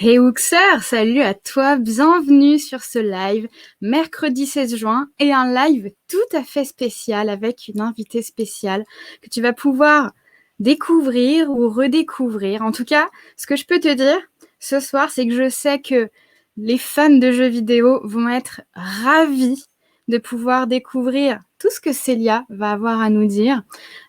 Hey Wuxer, salut à toi, bienvenue sur ce live, mercredi 16 juin, et un live tout à fait spécial avec une invitée spéciale que tu vas pouvoir découvrir ou redécouvrir. En tout cas, ce que je peux te dire ce soir, c'est que je sais que les fans de jeux vidéo vont être ravis de pouvoir découvrir tout ce que Célia va avoir à nous dire.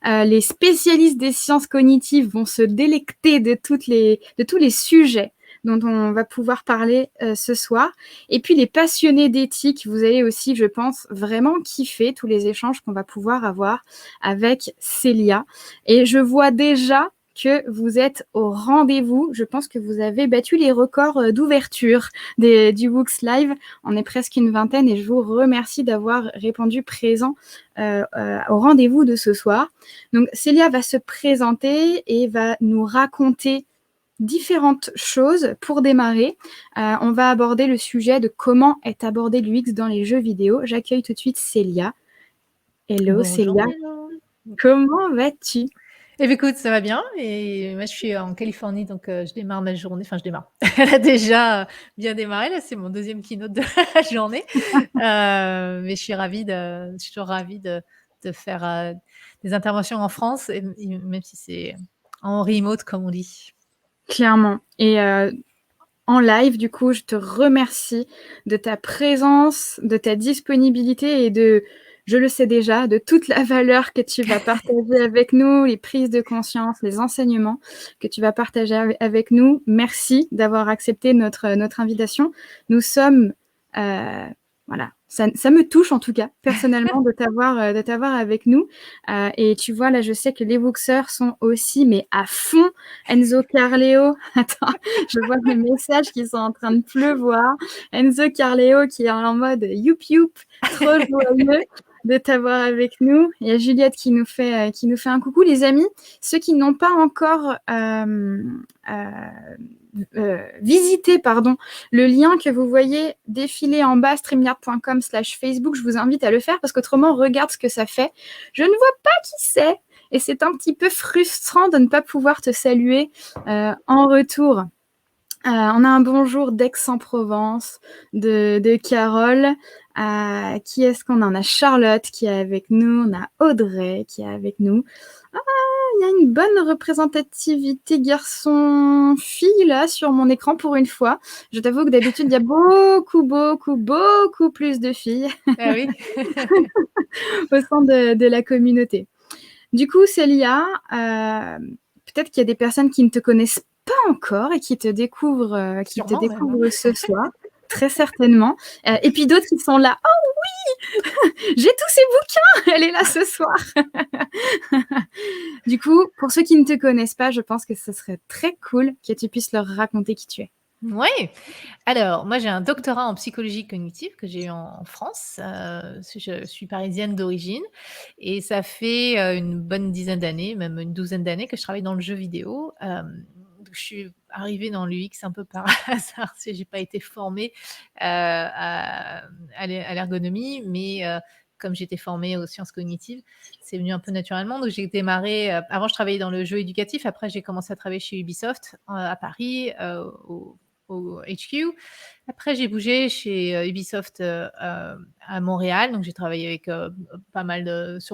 Les spécialistes des sciences cognitives vont se délecter de tous les sujets dont on va pouvoir parler ce soir. Et puis les passionnés d'éthique, vous allez aussi, je pense, vraiment kiffer tous les échanges qu'on va pouvoir avoir avec Célia. Et je vois déjà que vous êtes au rendez-vous. Je pense que vous avez battu les records d'ouverture du Wux Live. On est presque une vingtaine et je vous remercie d'avoir répondu présent au rendez-vous de ce soir. Donc Célia va se présenter et va nous raconter différentes choses pour démarrer. On va aborder le sujet de comment est abordé l'UX dans les jeux vidéo. J'accueille tout de suite Célia. Hello Bonjour Célia, Mélo. comment vas-tu? Eh bien, écoute, ça va bien. Et moi, je suis en Californie, donc je démarre ma journée. Enfin, je démarre. Elle a déjà bien démarré. Là, c'est mon deuxième keynote de la journée. Mais je suis toujours ravie de faire des interventions en France, même si c'est en remote, comme on dit. Clairement. Et en live, du coup, je te remercie de ta présence, de ta disponibilité et de, je le sais déjà, de toute la valeur que tu vas partager avec nous, les prises de conscience, les enseignements que tu vas partager avec nous. Merci d'avoir accepté notre invitation. Nous sommes, voilà, ça me touche en tout cas, personnellement, de t'avoir avec nous. Et tu vois, là, je sais que les Wuxers sont aussi, mais à fond. Enzo Carleo, attends, je vois mes messages qui sont en train de pleuvoir. Enzo Carleo qui est en mode youp youp, trop joyeux de t'avoir avec nous. Il y a Juliette qui nous fait un coucou. Les amis, ceux qui n'ont pas encore visité le lien que vous voyez défiler en bas, streamyard.com/Facebook, je vous invite à le faire parce qu'autrement, regarde ce que ça fait. Je ne vois pas qui c'est et c'est un petit peu frustrant de ne pas pouvoir te saluer en retour. On a un bonjour d'Aix-en-Provence, de Carole. Qui est-ce qu'on a? On a Charlotte qui est avec nous, on a Audrey qui est avec nous. Ah, il y a une bonne représentativité garçon-fille là sur mon écran pour une fois. Je t'avoue que d'habitude, il y a beaucoup plus de filles Ah oui. au sein de la communauté. Du coup, Célia, peut-être qu'il y a des personnes qui ne te connaissent pas encore et qui te découvrent Sûrement même, hein. ce soir, très certainement. Et puis d'autres qui sont là. Oh oui, j'ai tous ces bouquins, elle est là ce soir. Du coup, pour ceux qui ne te connaissent pas, je pense que ce serait très cool que tu puisses leur raconter qui tu es. Oui. Alors, moi, j'ai un doctorat en psychologie cognitive que j'ai eu en France. Je suis parisienne d'origine et ça fait, une bonne dizaine d'années, même une douzaine d'années que je travaille dans le jeu vidéo. Donc je suis arrivée dans l'UX un peu par hasard, si j'ai pas été formée, à l'ergonomie, mais comme j'étais formée aux sciences cognitives, c'est venu un peu naturellement. Donc j'ai démarré, avant je travaillais dans le jeu éducatif, après j'ai commencé à travailler chez Ubisoft, à Paris, au HQ. Après, j'ai bougé chez Ubisoft à Montréal. Donc, j'ai travaillé avec sur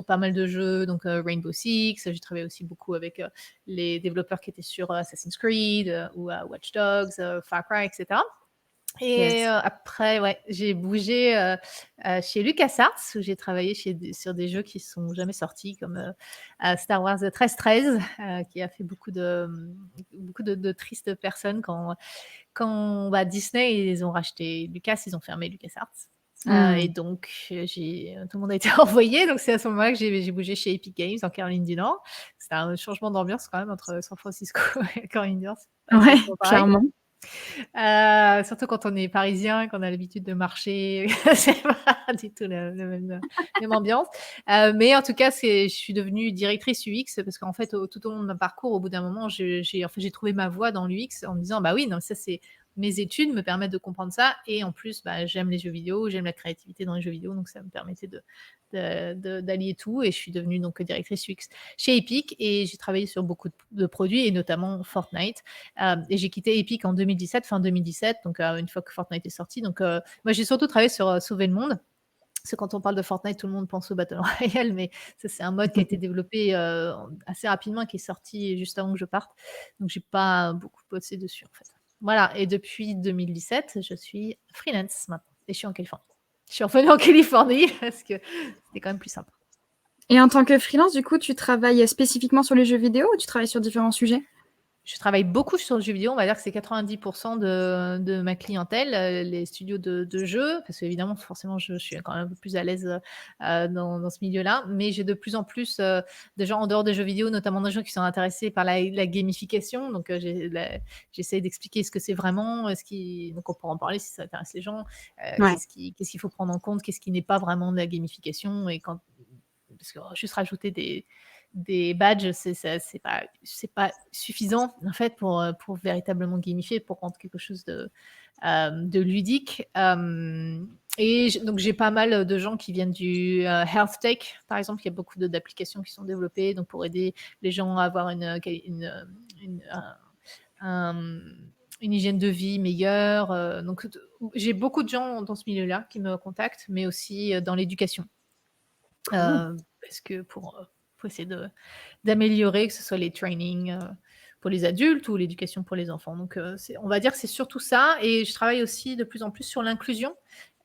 pas mal de jeux, donc Rainbow Six. J'ai travaillé aussi beaucoup avec les développeurs qui étaient sur Assassin's Creed ou Watch Dogs, Far Cry, etc. Et Yes. après, ouais, j'ai bougé chez LucasArts où j'ai travaillé sur des jeux qui sont jamais sortis comme Star Wars 1313 qui a fait beaucoup de tristes personnes quand Disney, ils ont racheté Lucas, ils ont fermé LucasArts. Et Mm. donc, tout le monde a été envoyé. Donc, c'est à ce moment-là que j'ai bougé chez Epic Games en Caroline du Nord. C'était un changement d'ambiance quand même entre San Francisco et Caroline du Nord. C'est pas Ouais, exactement pareil. clairement. Surtout quand on est parisien, qu'on a l'habitude de marcher, c'est pas du tout la même ambiance. Mais en tout cas, je suis devenue directrice UX parce qu'en fait, tout au long de mon parcours, au bout d'un moment, j'ai trouvé ma voie dans l'UX en me disant: «Bah oui, non, ça c'est mes études me permettent de comprendre ça et en plus, j'aime les jeux vidéo, j'aime la créativité dans les jeux vidéo, donc ça me permettait d'allier tout et je suis devenue donc directrice UX chez Epic et j'ai travaillé sur beaucoup de produits et notamment Fortnite. Et j'ai quitté Epic en 2017, fin 2017, donc une fois que Fortnite est sorti. Donc moi, j'ai surtout travaillé sur Sauver le monde. Parce que quand on parle de Fortnite, tout le monde pense au Battle Royale, mais ça, c'est un mode qui a été développé assez rapidement, qui est sorti juste avant que je parte. Donc, j'ai pas beaucoup bossé dessus, en fait. Voilà, et depuis 2017, je suis freelance maintenant, et je suis en Californie. Je suis revenue en Californie parce que c'était quand même plus sympa. Et en tant que freelance, du coup, tu travailles spécifiquement sur les jeux vidéo ou tu travailles sur différents sujets? Je travaille beaucoup sur le jeu vidéo, on va dire que c'est 90% de ma clientèle, les studios de jeux, parce qu'évidemment, forcément, je suis quand même un peu plus à l'aise dans ce milieu-là, mais j'ai de plus en plus de gens en dehors des jeux vidéo, notamment des gens qui sont intéressés par la gamification, donc j'essaie d'expliquer ce que c'est vraiment, donc on pourra en parler si ça intéresse les gens, Ouais. qu'est-ce qu'il faut prendre en compte, qu'est-ce qui n'est pas vraiment de la gamification, parce que juste rajouter des badges, c'est pas suffisant en fait pour véritablement gamifier, pour rendre quelque chose de ludique. Et donc j'ai pas mal de gens qui viennent du health tech, par exemple. Il y a beaucoup d'applications qui sont développées donc pour aider les gens à avoir une hygiène de vie meilleure. Donc j'ai beaucoup de gens dans ce milieu-là qui me contactent, mais aussi dans l'éducation. Parce que pour essayer d'améliorer, que ce soit les trainings pour les adultes ou l'éducation pour les enfants. Donc, on va dire que c'est surtout ça. Et je travaille aussi de plus en plus sur l'inclusion.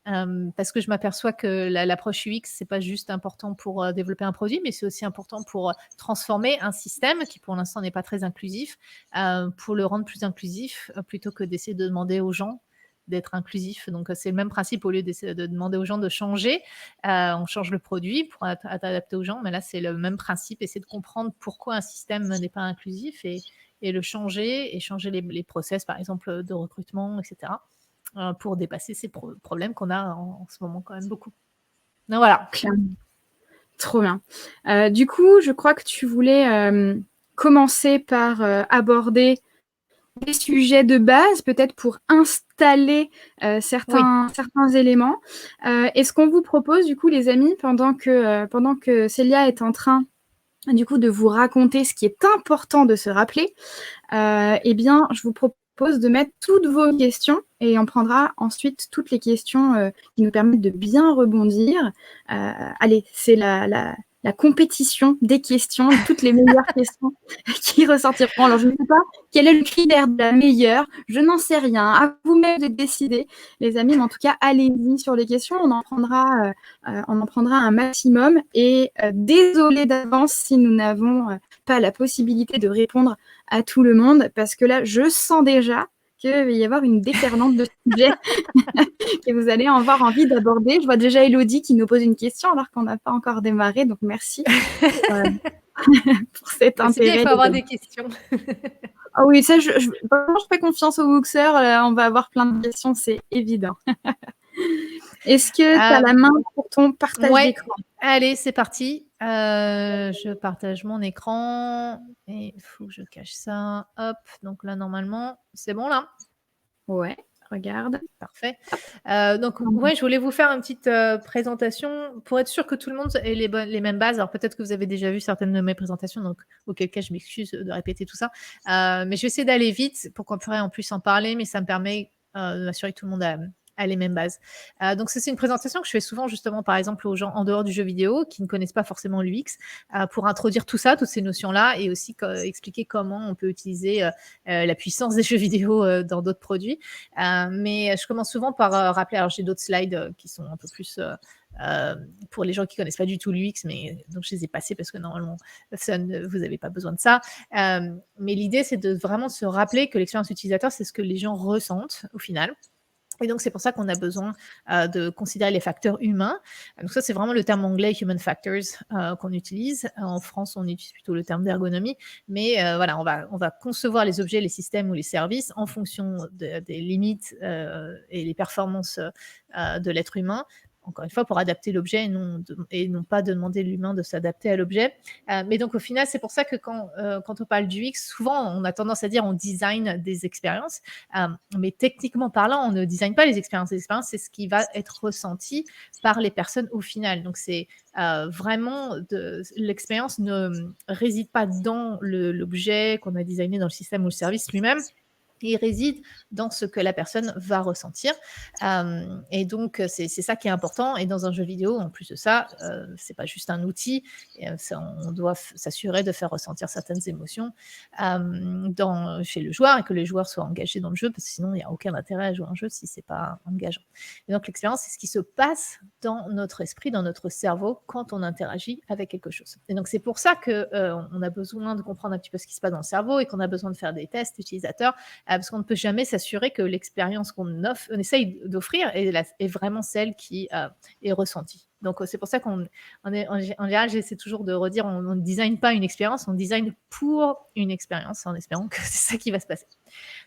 Parce que je m'aperçois que l'approche UX, c'est pas juste important pour développer un produit, mais c'est aussi important pour transformer un système qui pour l'instant n'est pas très inclusif, pour le rendre plus inclusif, plutôt que d'essayer de demander aux gens d'être inclusif. Donc, c'est le même principe. Au lieu d'essayer de demander aux gens de changer, on change le produit pour adapter aux gens. Mais là, c'est le même principe. Essayer de comprendre pourquoi un système n'est pas inclusif et le changer, et changer les process, par exemple, de recrutement, etc., pour dépasser ces problèmes qu'on a en ce moment quand même beaucoup. Donc, voilà. Clairement. Trop bien. Du coup, je crois que tu voulais commencer par aborder des sujets de base, peut-être pour installer certains éléments. Et ce qu'on vous propose, du coup, les amis, pendant que Célia est en train, du coup, de vous raconter ce qui est important de se rappeler, eh bien, je vous propose de mettre toutes vos questions et on prendra ensuite toutes les questions qui nous permettent de bien rebondir. Allez, c'est la compétition des questions, toutes les meilleures questions qui ressortiront. Alors, je ne sais pas quel est le critère de la meilleure, je n'en sais rien, à vous-même de décider, les amis, mais en tout cas, allez-y sur les questions, on en prendra un maximum. Et désolé d'avance si nous n'avons pas la possibilité de répondre à tout le monde, parce que là, je sens déjà qu'il va y avoir une déferlante de sujets que vous allez avoir envie d'aborder. Je vois déjà Elodie qui nous pose une question alors qu'on n'a pas encore démarré, donc merci pour cet intérêt. C'est bien, il faut avoir des questions. Ah oui, ça, je fais confiance aux bookers, on va avoir plein de questions, c'est évident. Est-ce que tu as la main pour ton partage d'écran? Allez, c'est parti. Je partage mon écran et il faut que je cache ça. Hop, donc là, normalement, c'est bon là? Ouais, regarde. Parfait. Donc, je voulais vous faire une petite présentation pour être sûr que tout le monde ait les mêmes bases. Alors, peut-être que vous avez déjà vu certaines de mes présentations, donc auquel cas, je m'excuse de répéter tout ça. Mais je vais essayer d'aller vite pour qu'on pourrait en plus en parler, mais ça me permet de m'assurer que tout le monde a les mêmes bases. Donc, c'est une présentation que je fais souvent, justement, par exemple, aux gens en dehors du jeu vidéo qui ne connaissent pas forcément l'UX, pour introduire tout ça, toutes ces notions-là, et aussi expliquer comment on peut utiliser la puissance des jeux vidéo dans d'autres produits. Mais je commence souvent par rappeler, alors j'ai d'autres slides qui sont un peu plus pour les gens qui ne connaissent pas du tout l'UX, mais donc je les ai passés parce que normalement, vous n'avez pas besoin de ça. Mais l'idée, c'est de vraiment se rappeler que l'expérience utilisateur, c'est ce que les gens ressentent au final. Et donc, c'est pour ça qu'on a besoin de considérer les facteurs humains. Donc ça, c'est vraiment le terme anglais « human factors » qu'on utilise. En France, on utilise plutôt le terme d'ergonomie. Mais voilà, on va concevoir les objets, les systèmes ou les services en fonction des limites et les performances de l'être humain, encore une fois, pour adapter l'objet et non pas de demander à l'humain de s'adapter à l'objet. Mais donc au final, c'est pour ça que quand on parle d'UX, souvent on a tendance à dire on design des expériences, mais techniquement parlant, on ne design pas les expériences. Les expériences, c'est ce qui va être ressenti par les personnes au final. Donc c'est vraiment l'expérience ne réside pas dans l'objet qu'on a designé dans le système ou le service lui-même. Il réside dans ce que la personne va ressentir. Et donc, c'est ça qui est important. Et dans un jeu vidéo, en plus de ça, c'est pas juste un outil. Et, on doit s'assurer de faire ressentir certaines émotions chez le joueur et que les joueurs soient engagés dans le jeu, parce que sinon, il n'y a aucun intérêt à jouer à un jeu si c'est pas engageant. Et donc, l'expérience, c'est ce qui se passe dans notre esprit, dans notre cerveau, quand on interagit avec quelque chose. Et donc, c'est pour ça qu'on a besoin de comprendre un petit peu ce qui se passe dans le cerveau et qu'on a besoin de faire des tests utilisateurs parce qu'on ne peut jamais s'assurer que l'expérience qu'on essaye d'offrir est vraiment celle qui est ressentie. Donc, c'est pour ça en général, j'essaie toujours de redire, on ne design pas une expérience, on design pour une expérience, en espérant que c'est ça qui va se passer.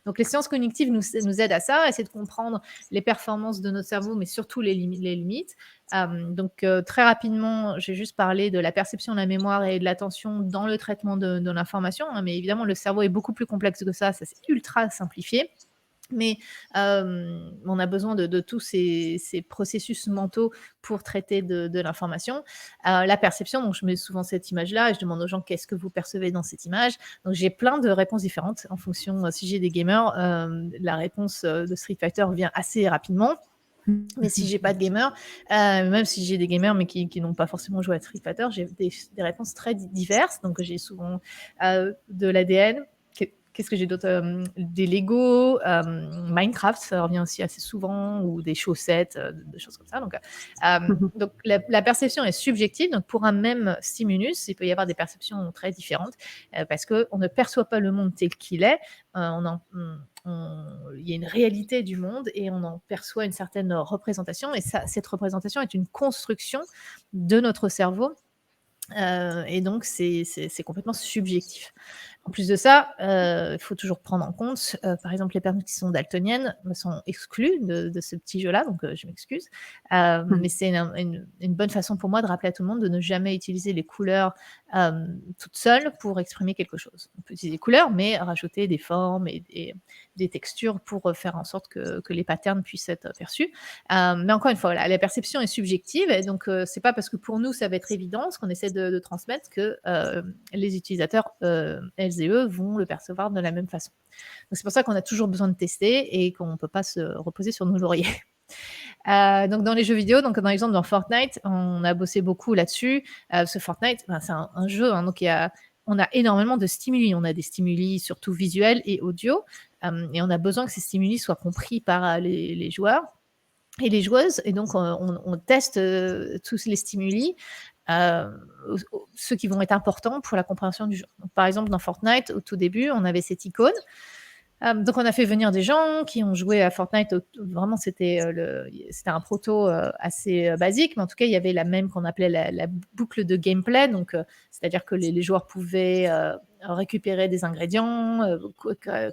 Donc, les sciences cognitives nous aident à ça, essayer de comprendre les performances de notre cerveau, mais surtout les limites. Donc, très rapidement, j'ai juste parlé de la perception, la mémoire et de l'attention dans le traitement de l'information, hein, mais évidemment, le cerveau est beaucoup plus complexe que ça c'est ultra simplifié. Mais on a besoin de tous ces processus mentaux pour traiter de l'information. La perception, donc je mets souvent cette image-là et je demande aux gens qu'est-ce que vous percevez dans cette image. Donc j'ai plein de réponses différentes en fonction, si j'ai des gamers, la réponse de Street Fighter vient assez rapidement. Mais si j'ai pas de gamers, même si j'ai des gamers mais qui n'ont pas forcément joué à Street Fighter, j'ai des réponses très diverses. Donc j'ai souvent de l'ADN. Qu'est-ce que j'ai d'autre des Lego, Minecraft, ça revient aussi assez souvent, ou des chaussettes, des choses comme ça. Donc la perception est subjective. Donc pour un même stimulus, il peut y avoir des perceptions très différentes parce qu'on ne perçoit pas le monde tel qu'il est. Il y a une réalité du monde et on en perçoit une certaine représentation. Et cette représentation est une construction de notre cerveau. Et donc, c'est complètement subjectif. En plus de ça, il faut toujours prendre en compte, par exemple, les personnes qui sont daltoniennes sont exclues de ce petit jeu-là, donc je m'excuse. Mais c'est une bonne façon pour moi de rappeler à tout le monde de ne jamais utiliser les couleurs toutes seules pour exprimer quelque chose. On peut utiliser des couleurs, mais rajouter des formes et des textures pour faire en sorte que les patterns puissent être perçus. Mais encore une fois, voilà, la perception est subjective, et donc c'est pas parce que pour nous ça va être évident ce qu'on essaie de transmettre que les utilisateurs, elles et eux, vont le percevoir de la même façon. Donc c'est pour ça qu'on a toujours besoin de tester et qu'on ne peut pas se reposer sur nos lauriers. Donc dans les jeux vidéo, donc dans l'exemple dans Fortnite, on a bossé beaucoup là-dessus. Ce Fortnite, c'est un jeu, hein, donc on a énormément de stimuli. On a des stimuli surtout visuels et audio, et on a besoin que ces stimuli soient compris par les joueurs et les joueuses. Et donc on teste tous les stimuli, ceux qui vont être importants pour la compréhension du jeu. Donc, par exemple, dans Fortnite, au tout début, on avait cette icône. Donc on a fait venir des gens qui ont joué à Fortnite. Vraiment, c'était un proto assez basique, mais en tout cas, il y avait la même qu'on appelait la boucle de gameplay. Donc, c'est-à-dire que les joueurs pouvaient récupérer des ingrédients,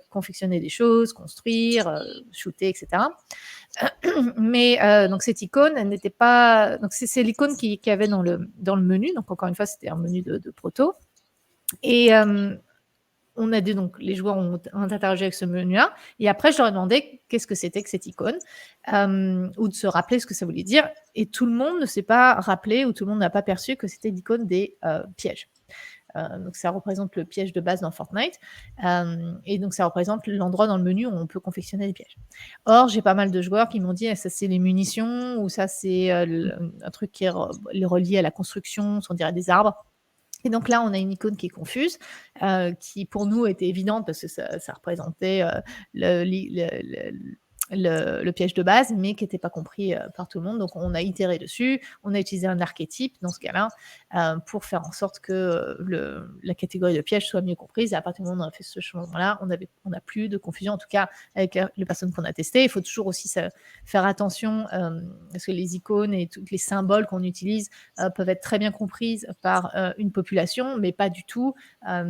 confectionner des choses, construire, shooter, etc. Mais donc cette icône, elle n'était pas. Donc c'est l'icône qu'il y avait dans le menu. Donc encore une fois, c'était un menu de proto. Et on a dit, donc les joueurs ont interagi avec ce menu-là, et après je leur ai demandé qu'est-ce que c'était que cette icône, ou de se rappeler ce que ça voulait dire, et tout le monde ne s'est pas rappelé, ou tout le monde n'a pas perçu que c'était l'icône des pièges. Donc ça représente le piège de base dans Fortnite, et donc ça représente l'endroit dans le menu où on peut confectionner des pièges. Or, j'ai pas mal de joueurs qui m'ont dit ça c'est les munitions, ou ça c'est un truc qui est relié à la construction, on dirait des arbres. Et donc là, on a une icône qui est confuse, qui pour nous était évidente parce que ça représentait le piège de base, mais qui n'était pas compris par tout le monde. Donc on a itéré dessus, on a utilisé un archétype dans ce cas-là pour faire en sorte que la catégorie de piège soit mieux comprise. Et à partir du moment où on a fait ce changement-là, on n'a plus de confusion, en tout cas avec les personnes qu'on a testées. Il faut toujours aussi faire attention parce que les icônes et tous les symboles qu'on utilise peuvent être très bien comprises par une population, mais pas du tout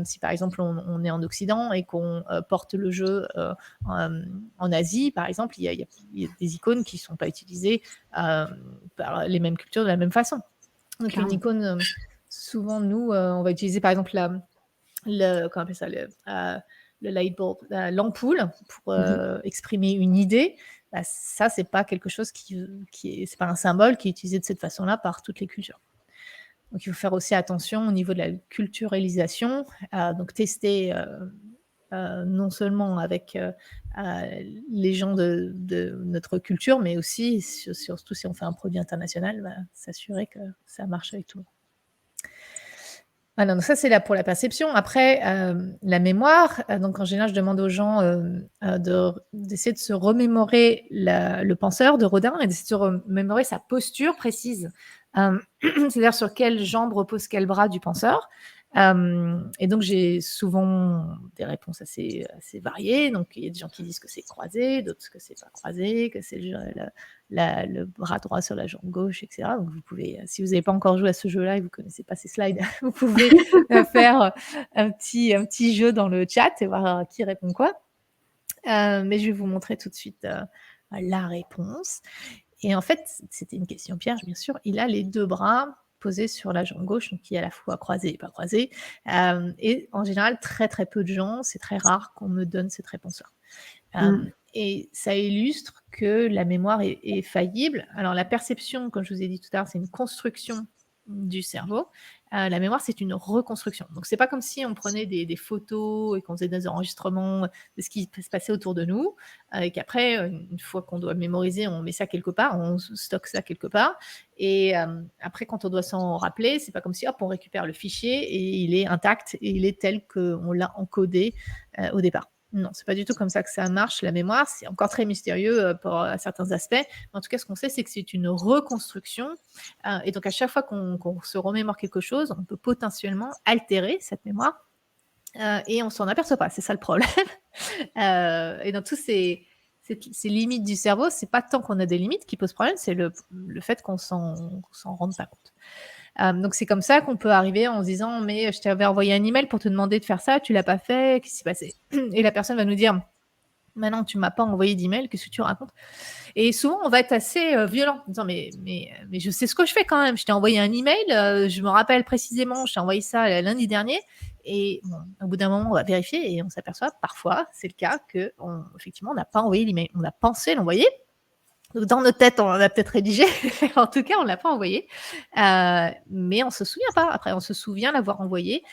si par exemple on est en Occident et qu'on porte le jeu en Asie, par exemple. exemple, il y a des icônes qui ne sont pas utilisées par les mêmes cultures de la même façon. Donc, Clairement. une icône, souvent, nous, on va utiliser par exemple comment on appelle ça, le light bulb, l'ampoule, pour exprimer une idée. Bah, ça, c'est pas quelque chose c'est pas un symbole qui est utilisé de cette façon-là par toutes les cultures. Donc, il faut faire aussi attention au niveau de la culturalisation, donc tester non seulement avec les gens de notre culture, mais aussi, surtout si on fait un produit international, bah, s'assurer que ça marche avec tout le monde. Voilà, donc ça, c'est là pour la perception. Après, la mémoire, donc en général, je demande aux gens d'essayer de se remémorer le penseur de Rodin et d'essayer de se remémorer sa posture précise. C'est-à-dire sur quelle jambe repose quel bras du penseur. Et donc, j'ai souvent des réponses assez variées. Donc, il y a des gens qui disent que c'est croisé, d'autres que c'est pas croisé, que c'est le bras droit sur la jambe gauche, etc. Donc, vous pouvez, si vous n'avez pas encore joué à ce jeu-là et vous ne connaissez pas ces slides, vous pouvez faire un petit jeu dans le chat et voir qui répond quoi. Mais je vais vous montrer tout de suite la réponse. Et en fait, c'était une question piège, bien sûr. Il a les deux bras posés sur la jambe gauche, donc qui est à la fois croisé et pas croisé. Et en général, très très peu de gens, c'est très rare qu'on me donne cette réponse-là. Et ça illustre que la mémoire est faillible. Alors la perception, comme je vous ai dit tout à l'heure, c'est une construction du cerveau. La mémoire, c'est une reconstruction. Donc, c'est pas comme si on prenait des photos et qu'on faisait des enregistrements de ce qui se passait autour de nous, et qu'après, une fois qu'on doit mémoriser, on met ça quelque part, on stocke ça quelque part. Et après, quand on doit s'en rappeler, c'est pas comme si, hop, on récupère le fichier et il est intact et il est tel qu'on l'a encodé au départ. Non, c'est pas du tout comme ça que ça marche, la mémoire. C'est encore très mystérieux pour certains aspects. Mais en tout cas, ce qu'on sait, c'est que c'est une reconstruction. Et donc, à chaque fois qu'on se remémore quelque chose, on peut potentiellement altérer cette mémoire. Et on s'en aperçoit pas. C'est ça le problème. Et dans tous ces limites du cerveau, c'est pas tant qu'on a des limites qui posent problème, c'est le fait qu'on s'en rende pas compte. Donc, c'est comme ça qu'on peut arriver en se disant « Mais je t'avais envoyé un email pour te demander de faire ça, tu l'as pas fait, qu'est-ce qui s'est passé ?» Et la personne va nous dire « Mais non, tu m'as pas envoyé d'email, qu'est-ce que tu racontes ?» Et souvent, on va être assez violent, en disant mais je sais ce que je fais quand même. Je t'ai envoyé un email, je me rappelle précisément, je t'ai envoyé ça lundi dernier. Et bon, au bout d'un moment, on va vérifier et on s'aperçoit, parfois, c'est le cas, qu'effectivement, on n'a pas envoyé l'email. On a pensé l'envoyer. Dans notre tête, on a peut-être rédigé. En tout cas, on ne l'a pas envoyé. Mais on ne se souvient pas. Après, on se souvient l'avoir envoyé.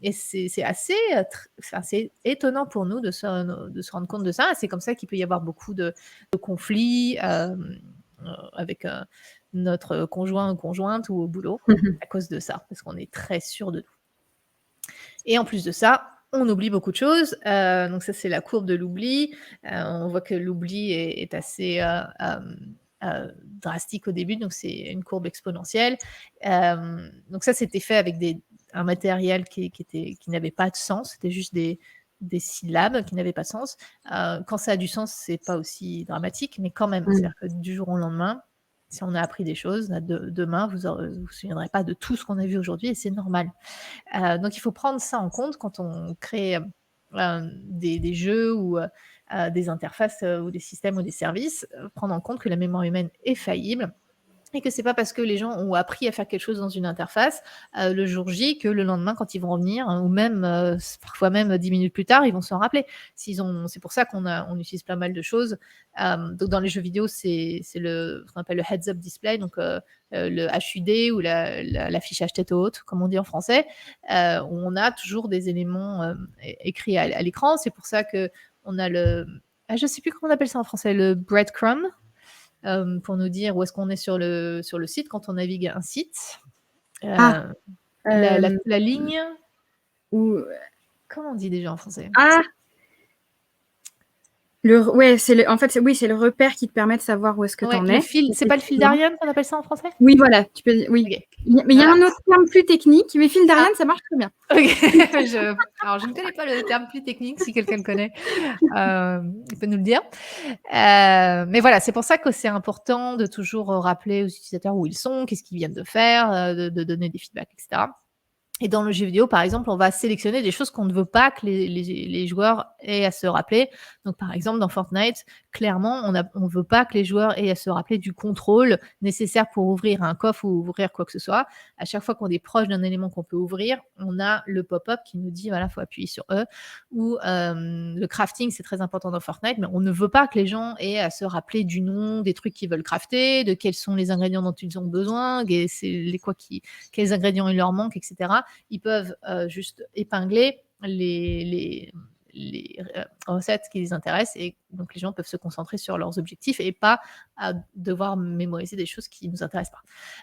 Et c'est assez étonnant pour nous de se rendre compte de ça. C'est comme ça qu'il peut y avoir beaucoup de conflits avec notre conjoint ou conjointe ou au boulot à cause de ça, parce qu'on est très sûr de nous. Et en plus de ça, on oublie beaucoup de choses. Donc ça, c'est la courbe de l'oubli. On voit que l'oubli est assez drastique au début, donc c'est une courbe exponentielle. Donc ça, c'était fait avec un matériel qui n'avait pas de sens. C'était juste des syllabes qui n'avaient pas de sens. Quand ça a du sens, c'est pas aussi dramatique, mais quand même, c'est-à-dire que du jour au lendemain, si on a appris des choses, demain, vous vous souviendrez pas de tout ce qu'on a vu aujourd'hui et c'est normal. Donc, il faut prendre ça en compte quand on crée des jeux ou des interfaces ou des systèmes ou des services, prendre en compte que la mémoire humaine est faillible et que c'est pas parce que les gens ont appris à faire quelque chose dans une interface le jour J que le lendemain, quand ils vont revenir, ou même parfois même 10 minutes plus tard, ils vont s'en rappeler. C'est pour ça qu'on utilise pas mal de choses. Donc dans les jeux vidéo, c'est ce qu'on appelle le heads-up display, donc le HUD ou l'affichage tête haute, comme on dit en français, où on a toujours des éléments écrits à l'écran. C'est pour ça que on a je sais plus comment on appelle ça en français, le breadcrumb. Pour nous dire où est-ce qu'on est sur le site quand on navigue un site. La ligne. Ou Comment on dit déjà en français? Ouais, c'est le repère qui te permet de savoir où est-ce que tu en es. C'est pas le fil d'Ariane qu'on appelle ça en français? Oui, voilà. Oui. Okay. Mais il y a un autre terme plus technique, mais fil d'Ariane, ça marche très bien. Okay. Alors, je ne connais pas le terme plus technique. Si quelqu'un le connaît, il peut nous le dire. Mais voilà, c'est pour ça que c'est important de toujours rappeler aux utilisateurs où ils sont, qu'est-ce qu'ils viennent de faire, de donner des feedbacks, etc. Et dans le jeu vidéo, par exemple, on va sélectionner des choses qu'on ne veut pas que les joueurs aient à se rappeler. Donc, par exemple, dans Fortnite, clairement, on veut pas que les joueurs aient à se rappeler du contrôle nécessaire pour ouvrir un coffre ou ouvrir quoi que ce soit. À chaque fois qu'on est proche d'un élément qu'on peut ouvrir, on a le pop-up qui nous dit, voilà, faut appuyer sur E. Ou le crafting, c'est très important dans Fortnite, mais on ne veut pas que les gens aient à se rappeler du nom, des trucs qu'ils veulent crafter, de quels sont les ingrédients dont ils ont besoin, quels ingrédients il leur manque, etc. Ils peuvent juste épingler les recettes qui les intéressent, et donc les gens peuvent se concentrer sur leurs objectifs et pas à devoir mémoriser des choses qui ne nous intéressent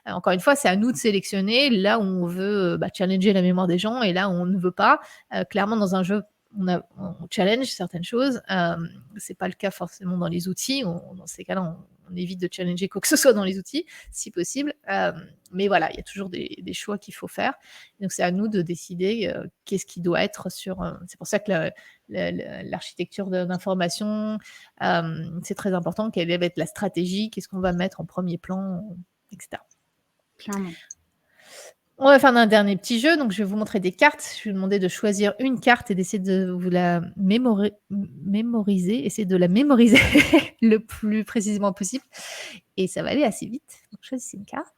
pas. Encore une fois, c'est à nous de sélectionner là où on veut challenger la mémoire des gens et là où on ne veut pas. Clairement, dans un jeu, on challenge certaines choses. C'est pas le cas forcément dans les outils. Dans ces cas-là, on évite de challenger quoi que ce soit dans les outils, si possible. Mais voilà, il y a toujours des choix qu'il faut faire. Donc, c'est à nous de décider qu'est-ce qui doit être sur. C'est pour ça que l'architecture d'information, c'est très important. Quelle va être la stratégie, qu'est-ce qu'on va mettre en premier plan, etc. Clairement. On va faire un dernier petit jeu. Donc, je vais vous montrer des cartes. Je vais vous demander de choisir une carte et d'essayer de vous la mémoriser. Essayez de la mémoriser le plus précisément possible. Et ça va aller assez vite. Donc, choisissez une carte.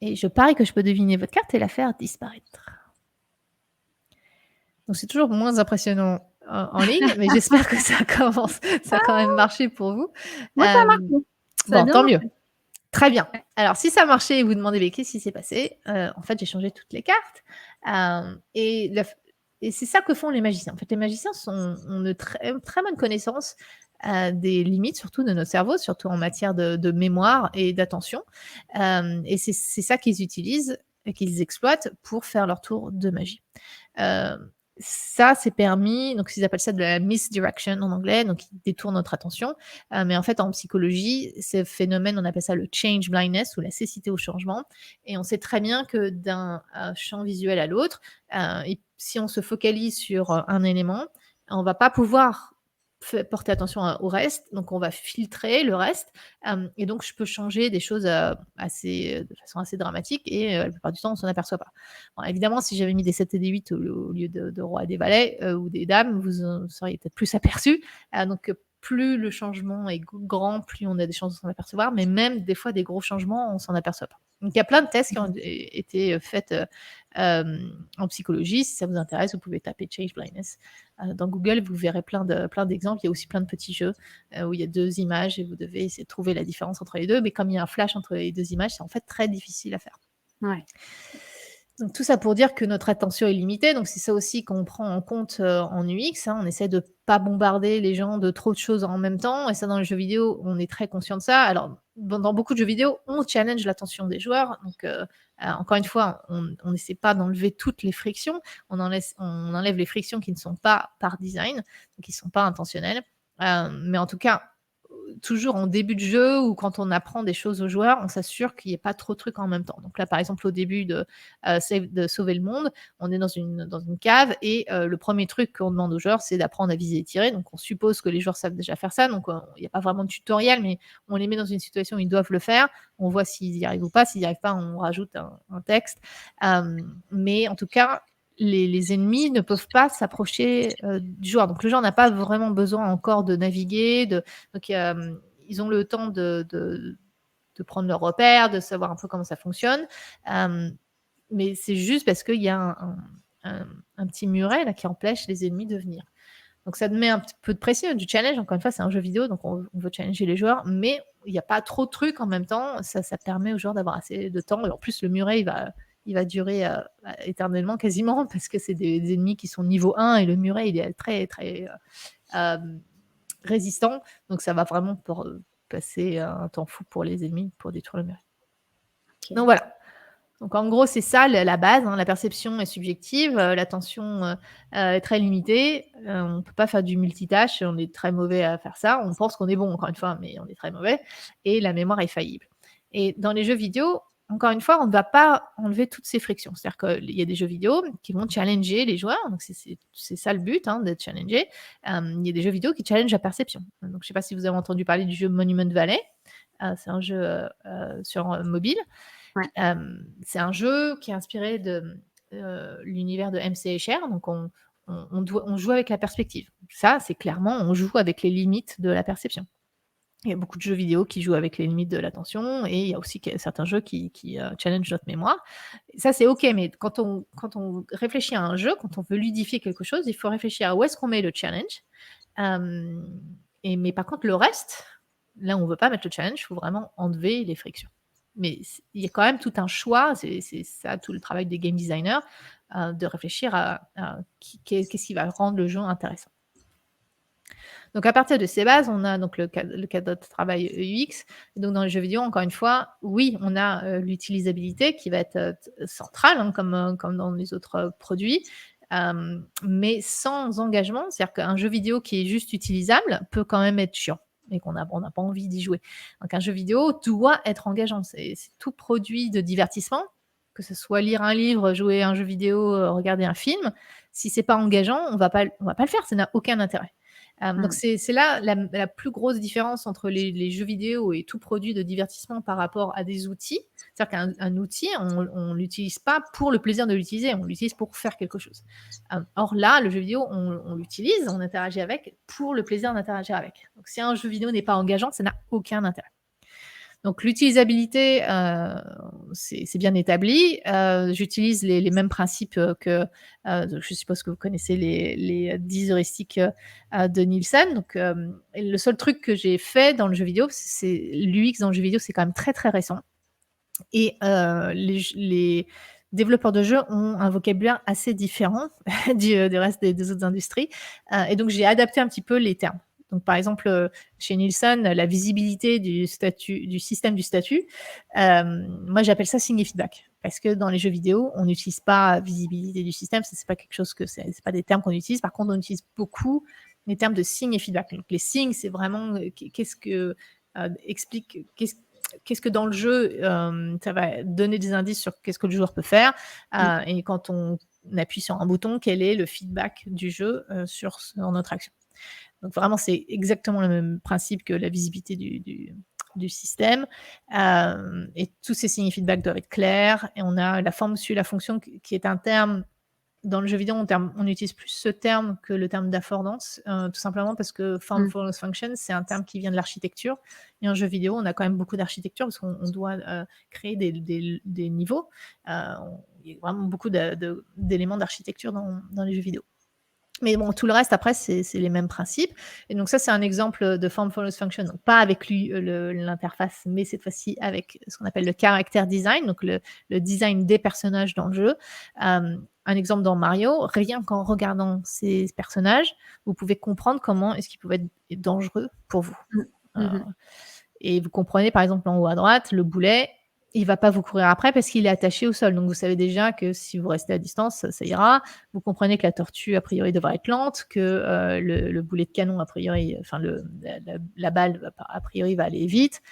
Et je parie que je peux deviner votre carte et la faire disparaître. Donc, c'est toujours moins impressionnant en ligne, mais j'espère que ça a quand même marché pour vous. Moi, ça a marché. Bon, tant mieux. Très bien. Alors, si ça marchait et vous demandez mais qu'est-ce qui s'est passé, en fait, j'ai changé toutes les cartes. Et c'est ça que font les magiciens. En fait, les magiciens ont une très, très bonne connaissance des limites, surtout de notre cerveau, surtout en matière de mémoire et d'attention. Et c'est ça qu'ils utilisent et qu'ils exploitent pour faire leur tour de magie. Ça, c'est permis, donc ils appellent ça de la misdirection en anglais, donc ils détournent notre attention. Mais en fait, en psychologie, ce phénomène, on appelle ça le change blindness ou la cécité au changement. Et on sait très bien que d'un champ visuel à l'autre, si on se focalise sur un élément, on va pas pouvoir porter attention au reste, donc on va filtrer le reste, et donc je peux changer des choses de façon assez dramatique, et la plupart du temps on s'en aperçoit pas. Bon, évidemment, si j'avais mis des 7 et des 8 au lieu de roi et des valets, ou des dames, vous en seriez peut-être plus aperçu. Donc plus le changement est grand, plus on a des chances de s'en apercevoir, mais même des fois des gros changements, on s'en aperçoit pas. Donc il y a plein de tests qui ont été faits en psychologie. Si ça vous intéresse, vous pouvez taper change blindness dans Google, vous verrez plein d'exemples. Il y a aussi plein de petits jeux où il y a 2 images et vous devez essayer de trouver la différence entre les deux. Mais comme il y a un flash entre les 2 images, c'est en fait très difficile à faire. Ouais. Donc tout ça pour dire que notre attention est limitée. Donc c'est ça aussi qu'on prend en compte en UX. On essaie de pas bombarder les gens de trop de choses en même temps. Et ça, dans les jeux vidéo, on est très conscient de ça. Alors, dans beaucoup de jeux vidéo, on challenge l'attention des joueurs. Donc, encore une fois, on n'essaie pas d'enlever toutes les frictions. On enlève les frictions qui ne sont pas par design, qui ne sont pas intentionnelles. Mais en tout cas, toujours en début de jeu ou quand on apprend des choses aux joueurs, on s'assure qu'il n'y ait pas trop de trucs en même temps. Donc là, par exemple, au début de Sauver le monde, on est dans une cave et le premier truc qu'on demande aux joueurs, c'est d'apprendre à viser et tirer. Donc on suppose que les joueurs savent déjà faire ça. Donc il n'y a pas vraiment de tutoriel, mais on les met dans une situation où ils doivent le faire. On voit s'ils y arrivent ou pas. S'ils n'y arrivent pas, on rajoute un texte. Mais en tout cas, les ennemis ne peuvent pas s'approcher du joueur. Donc le joueur n'a pas vraiment besoin encore de naviguer. Donc ils ont le temps de prendre leurs repères, de savoir un peu comment ça fonctionne. Mais c'est juste parce qu'il y a un petit muret là, qui empêche les ennemis de venir. Donc ça te met un petit peu de pression, du challenge. Encore une fois, c'est un jeu vidéo, donc on veut challenger les joueurs, mais il n'y a pas trop de trucs en même temps. Ça permet aux joueurs d'avoir assez de temps. Et en plus, le muret, il va durer éternellement quasiment, parce que c'est des ennemis qui sont niveau 1 et le muret, il est très, très résistant. Donc ça va vraiment passer un temps fou pour les ennemis pour détruire le muret. Okay. Donc voilà. Donc en gros, c'est ça la base. La perception est subjective, l'attention est très limitée. On ne peut pas faire du multitâche, on est très mauvais à faire ça. On pense qu'on est bon, encore une fois, mais on est très mauvais. Et la mémoire est faillible. Et dans les jeux vidéo, encore une fois, on ne va pas enlever toutes ces frictions. C'est-à-dire qu'il y a des jeux vidéo qui vont challenger les joueurs. Donc c'est ça le but, d'être challengé. Il y a des jeux vidéo qui challengent la perception. Donc je ne sais pas si vous avez entendu parler du jeu Monument Valley. C'est un jeu sur mobile. Ouais. C'est un jeu qui est inspiré de l'univers de MC Escher. Donc on joue avec la perspective. Ça, c'est clairement, on joue avec les limites de la perception. Il y a beaucoup de jeux vidéo qui jouent avec les limites de l'attention et il y a aussi certains jeux qui challengent notre mémoire. Ça, c'est OK, mais quand on réfléchit à un jeu, quand on veut ludifier quelque chose, il faut réfléchir à où est-ce qu'on met le challenge. Mais par contre, le reste, là où on ne veut pas mettre le challenge, il faut vraiment enlever les frictions. Mais il y a quand même tout un choix, c'est ça tout le travail des game designers, de réfléchir à qu'est-ce qui va rendre le jeu intéressant. Donc à partir de ces bases, on a donc le cadre de travail UX. Et donc dans les jeux vidéo, encore une fois, oui, on a l'utilisabilité qui va être centrale, hein, comme dans les autres produits, mais sans engagement. C'est-à-dire qu'un jeu vidéo qui est juste utilisable peut quand même être chiant et on n'a pas envie d'y jouer. Donc un jeu vidéo doit être engageant. C'est tout produit de divertissement, que ce soit lire un livre, jouer à un jeu vidéo, regarder un film. Si c'est pas engageant, on va pas le faire. Ça n'a aucun intérêt. Donc c'est là la plus grosse différence entre les jeux vidéo et tout produit de divertissement par rapport à des outils. C'est-à-dire qu'un outil, on l'utilise pas pour le plaisir de l'utiliser, on l'utilise pour faire quelque chose. Or là, le jeu vidéo, on l'utilise, on interagit avec pour le plaisir d'interagir avec. Donc si un jeu vidéo n'est pas engageant, ça n'a aucun intérêt. Donc l'utilisabilité, c'est bien établi. J'utilise les mêmes principes que, je suppose que vous connaissez les 10 heuristiques de Nielsen. Donc le seul truc que j'ai fait dans le jeu vidéo, c'est l'UX dans le jeu vidéo, c'est quand même très, très récent. Et les développeurs de jeux ont un vocabulaire assez différent du reste des autres industries. Et donc j'ai adapté un petit peu les termes. Donc, par exemple, chez Nielsen, la visibilité du système du statut, moi, j'appelle ça signe et feedback. Parce que dans les jeux vidéo, on n'utilise pas visibilité du système. C'est pas quelque chose c'est pas des termes qu'on utilise. Par contre, on utilise beaucoup les termes de signe et feedback. Donc, les signes, c'est vraiment qu'est-ce que dans le jeu, ça va donner des indices sur qu'est-ce que le joueur peut faire. Et quand on appuie sur un bouton, quel est le feedback du jeu sur notre action. Donc vraiment, c'est exactement le même principe que la visibilité du système. Et tous ces signes feedback doivent être clairs. Et on a la forme suit la fonction qui est un terme. Dans le jeu vidéo, on utilise plus ce terme que le terme d'affordance, tout simplement parce que form follows function, c'est un terme qui vient de l'architecture. Et en jeu vidéo, on a quand même beaucoup d'architecture parce qu'on doit créer des niveaux. Il y a vraiment beaucoup d'éléments d'architecture dans les jeux vidéo. Mais bon, tout le reste, après, c'est les mêmes principes. Et donc ça, c'est un exemple de form follows function. Donc pas avec l'interface, mais cette fois-ci avec ce qu'on appelle le character design, donc le design des personnages dans le jeu. Un exemple dans Mario, rien qu'en regardant ces personnages, vous pouvez comprendre comment est-ce qu'ils peuvent être dangereux pour vous. Et vous comprenez, par exemple, en haut à droite, le boulet, il ne va pas vous courir après parce qu'il est attaché au sol. Donc, vous savez déjà que si vous restez à distance, ça ira. Vous comprenez que la tortue, a priori, devrait être lente, que le boulet de canon, a priori, enfin, la balle, a priori, va aller vite.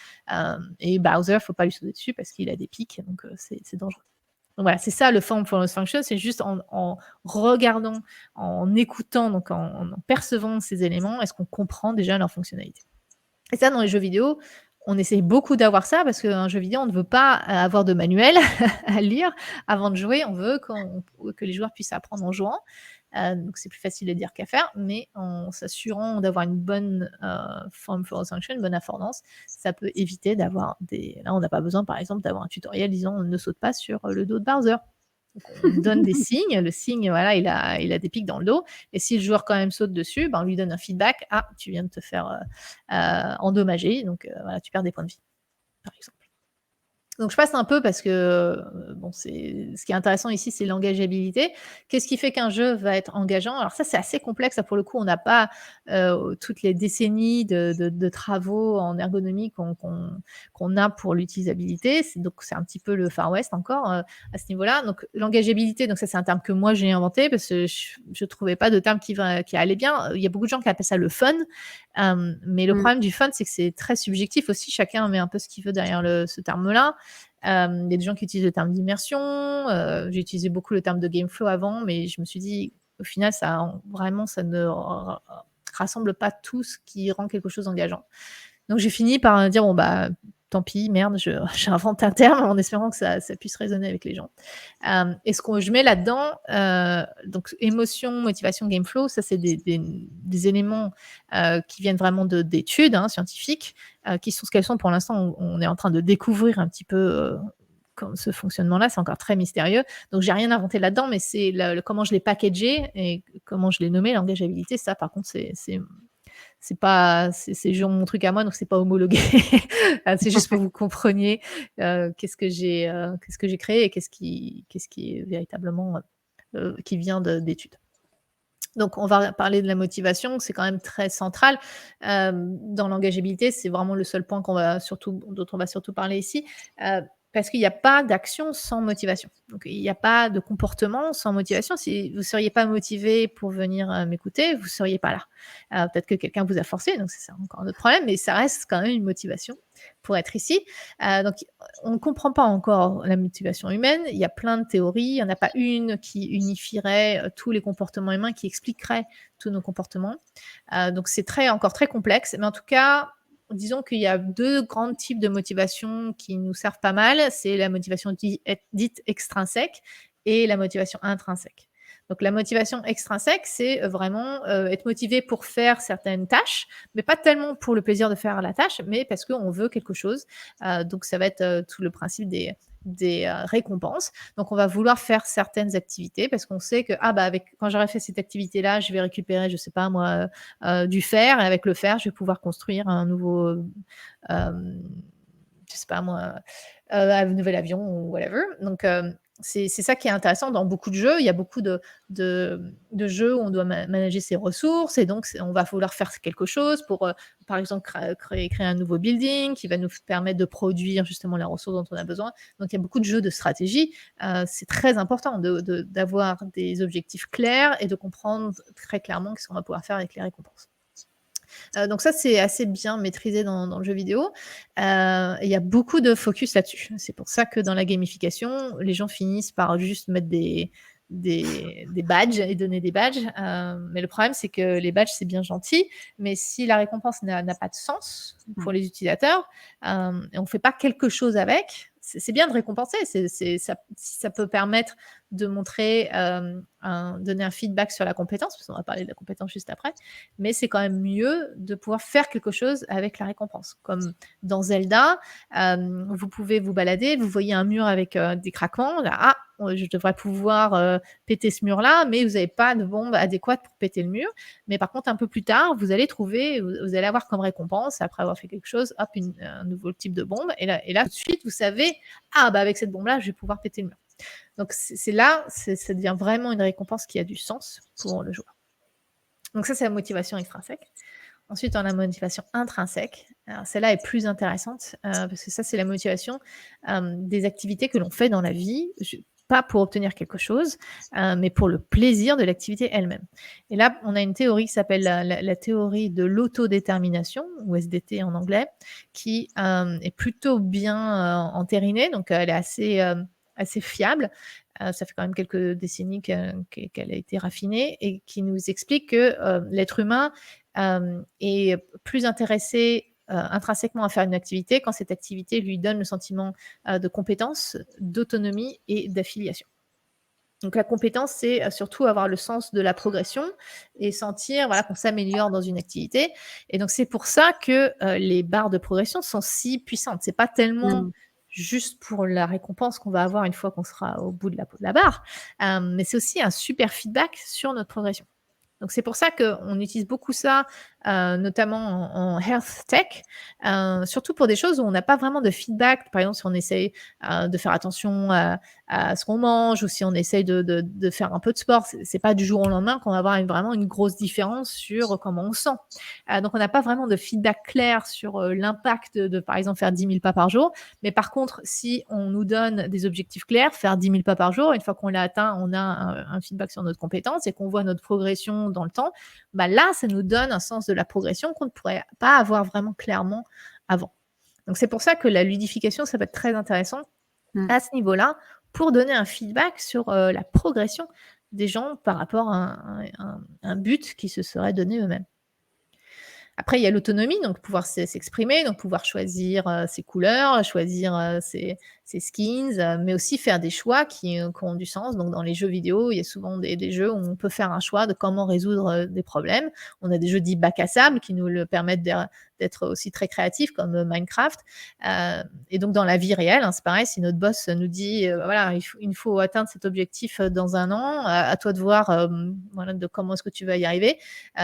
Et Bowser, il ne faut pas lui sauter dessus parce qu'il a des pics, donc c'est dangereux. Donc voilà, c'est ça le form follows function, c'est juste en regardant, en écoutant, donc en percevant ces éléments, est-ce qu'on comprend déjà leur fonctionnalité. Et ça, dans les jeux vidéo, on essaye beaucoup d'avoir ça parce qu'un jeu vidéo, on ne veut pas avoir de manuel à lire avant de jouer. On veut que les joueurs puissent apprendre en jouant. Donc, c'est plus facile à dire qu'à faire, mais en s'assurant d'avoir une bonne form follows function, une bonne affordance, ça peut éviter d'avoir Là, on n'a pas besoin, par exemple, d'avoir un tutoriel disant « ne saute pas sur le dos de Bowser ». On donne des signes. Le signe, voilà, il a des pics dans le dos. Et si le joueur quand même saute dessus, on lui donne un feedback. Ah, tu viens de te faire endommager. Donc, voilà, tu perds des points de vie, par exemple. Donc, je passe un peu parce que ce qui est intéressant ici, c'est l'engageabilité. Qu'est-ce qui fait qu'un jeu va être engageant? Alors ça, c'est assez complexe. Ça, pour le coup, on n'a pas toutes les décennies de travaux en ergonomie qu'on a pour l'utilisabilité. Donc, c'est un petit peu le Far West encore à ce niveau-là. Donc, l'engageabilité, donc ça, c'est un terme que moi, j'ai inventé parce que je ne trouvais pas de terme qui allait bien. Il y a beaucoup de gens qui appellent ça le fun. Mais le problème du fun, c'est que c'est très subjectif aussi. Chacun met un peu ce qu'il veut derrière ce terme-là. Il y a des gens qui utilisent le terme d'immersion. J'ai utilisé beaucoup le terme de game flow avant, mais je me suis dit, au final, ça ne rassemble pas tout ce qui rend quelque chose engageant. Donc, j'ai fini par dire, tant tant pis, merde, j'invente un terme en espérant que ça puisse résonner avec les gens. Et ce que je mets là-dedans, donc émotion, motivation, game flow, ça c'est des éléments qui viennent vraiment d'études scientifiques, qui sont ce qu'elles sont pour l'instant. On est en train de découvrir un petit peu ce fonctionnement-là, c'est encore très mystérieux. Donc j'ai rien inventé là-dedans, mais c'est comment je l'ai packagé et comment je l'ai nommé, l'engageabilité. Ça, par contre, c'est pas c'est genre mon truc à moi, donc c'est pas homologué. C'est juste pour que vous compreniez qu'est-ce que j'ai créé et qu'est-ce qui est véritablement qui vient d'études. Donc on va parler de la motivation, c'est quand même très central dans l'engageabilité. C'est vraiment le seul point dont on va surtout parler ici. Parce qu'il n'y a pas d'action sans motivation. Donc, il n'y a pas de comportement sans motivation. Si vous ne seriez pas motivé pour venir m'écouter, vous ne seriez pas là. Peut-être que quelqu'un vous a forcé, donc c'est encore un autre problème, mais ça reste quand même une motivation pour être ici. Donc, on ne comprend pas encore la motivation humaine. Il y a plein de théories. Il n'y en a pas une qui unifierait tous les comportements humains, qui expliquerait tous nos comportements. Donc, c'est encore très complexe. Mais en tout cas, disons qu'il y a 2 grands types de motivation qui nous servent pas mal. C'est la motivation dite extrinsèque et la motivation intrinsèque. Donc la motivation extrinsèque, c'est vraiment être motivé pour faire certaines tâches, mais pas tellement pour le plaisir de faire la tâche, mais parce qu'on veut quelque chose. Donc ça va être tout le principe des récompenses. Donc on va vouloir faire certaines activités parce qu'on sait que quand j'aurai fait cette activité-là, je vais récupérer, je sais pas moi, du fer, et avec le fer, je vais pouvoir construire un nouveau, je sais pas moi, un nouvel avion ou whatever. Donc c'est ça qui est intéressant dans beaucoup de jeux. Il y a beaucoup de jeux où on doit manager ses ressources, et donc on va vouloir faire quelque chose pour, par exemple, créer un nouveau building qui va nous permettre de produire justement la ressource dont on a besoin. Donc il y a beaucoup de jeux de stratégie. C'est très important d'avoir des objectifs clairs et de comprendre très clairement ce qu'on va pouvoir faire avec les récompenses. Donc ça, c'est assez bien maîtrisé dans le jeu vidéo. Il y a beaucoup de focus là-dessus. C'est pour ça que dans la gamification, les gens finissent par juste mettre des badges et donner des badges. Mais le problème, c'est que les badges, c'est bien gentil, mais si la récompense n'a pas de sens pour les utilisateurs, et on ne fait pas quelque chose avec, c'est bien de récompenser. Ça peut permettre de montrer, donner un feedback sur la compétence, parce qu'on va parler de la compétence juste après, mais c'est quand même mieux de pouvoir faire quelque chose avec la récompense. Comme dans Zelda, vous pouvez vous balader, vous voyez un mur avec des craquements, là, je devrais pouvoir péter ce mur-là, mais vous n'avez pas de bombe adéquate pour péter le mur. Mais par contre, un peu plus tard, vous allez avoir comme récompense, après avoir fait quelque chose, hop, un nouveau type de bombe. Et là, tout de suite, vous savez, avec cette bombe-là, je vais pouvoir péter le mur. Donc c'est là, ça devient vraiment une récompense qui a du sens pour le joueur. Donc ça, c'est la motivation extrinsèque. Ensuite, on a la motivation intrinsèque. Alors, celle-là est plus intéressante parce que ça, c'est la motivation des activités que l'on fait dans la vie, pas pour obtenir quelque chose, mais pour le plaisir de l'activité elle-même. Et là, on a une théorie qui s'appelle la théorie de l'autodétermination, ou SDT en anglais, qui est plutôt bien entérinée, donc elle est assez fiable. Ça fait quand même quelques décennies qu'elle a été raffinée, et qui nous explique que l'être humain est plus intéressé intrinsèquement à faire une activité quand cette activité lui donne le sentiment de compétence, d'autonomie et d'affiliation. Donc la compétence, c'est surtout avoir le sens de la progression et sentir qu'on s'améliore dans une activité. Et donc c'est pour ça que les barres de progression sont si puissantes. C'est pas tellement juste pour la récompense qu'on va avoir une fois qu'on sera au bout de la barre, mais c'est aussi un super feedback sur notre progression. Donc c'est pour ça qu'on utilise beaucoup ça, notamment en health tech, surtout pour des choses où on n'a pas vraiment de feedback. Par exemple, si on essaye de faire attention à ce qu'on mange, ou si on essaye de faire un peu de sport, c'est pas du jour au lendemain qu'on va avoir vraiment une grosse différence sur comment on se sent. Donc on n'a pas vraiment de feedback clair sur l'impact de, par exemple, faire 10 000 pas par jour. Mais par contre, si on nous donne des objectifs clairs, faire 10 000 pas par jour, une fois qu'on l'a atteint, on a un feedback sur notre compétence et qu'on voit notre progression dans le temps, là, ça nous donne un sens de la progression qu'on ne pourrait pas avoir vraiment clairement avant. Donc c'est pour ça que la ludification, ça va être très intéressant à ce niveau-là, pour donner un feedback sur la progression des gens par rapport à un but qui se serait donné eux-mêmes. Après, il y a l'autonomie, donc pouvoir s'exprimer, donc pouvoir choisir ses couleurs, choisir ses skins, mais aussi faire des choix qui ont du sens. Donc, dans les jeux vidéo, il y a souvent des jeux où on peut faire un choix de comment résoudre des problèmes. On a des jeux dits bac à sable qui nous le permettent d'être aussi très créatifs, comme Minecraft. Et donc, dans la vie réelle, hein, c'est pareil, si notre boss nous dit voilà, il faut atteindre cet objectif dans 1 an, à toi de voir voilà, de comment est-ce que tu vas y arriver.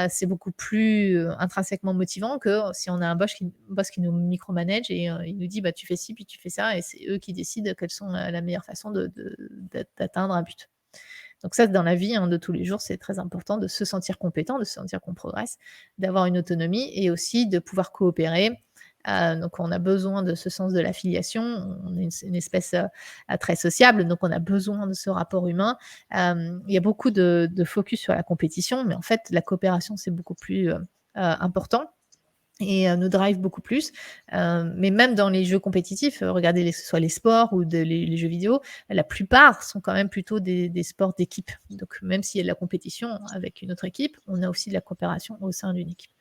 C'est beaucoup plus intrinsèquement motivant que si on a un boss qui nous micromanage et il nous dit bah, tu fais ci, puis tu fais ça, et c'est eux qui décident quelles sont la meilleure façon d'atteindre un but. Donc ça, dans la vie hein, de tous les jours, c'est très important de se sentir compétent, de se sentir qu'on progresse, d'avoir une autonomie et aussi de pouvoir coopérer. Donc on a besoin de ce sens de l'affiliation, on est une espèce très sociable, donc on a besoin de ce rapport humain. Il y a beaucoup de focus sur la compétition, mais en fait la coopération c'est beaucoup plus important et nous drive beaucoup plus. Mais même dans les jeux compétitifs, regardez que ce soit les sports ou les jeux vidéo, la plupart sont quand même plutôt des sports d'équipe. Donc même s'il y a de la compétition avec une autre équipe, on a aussi de la coopération au sein d'une équipe.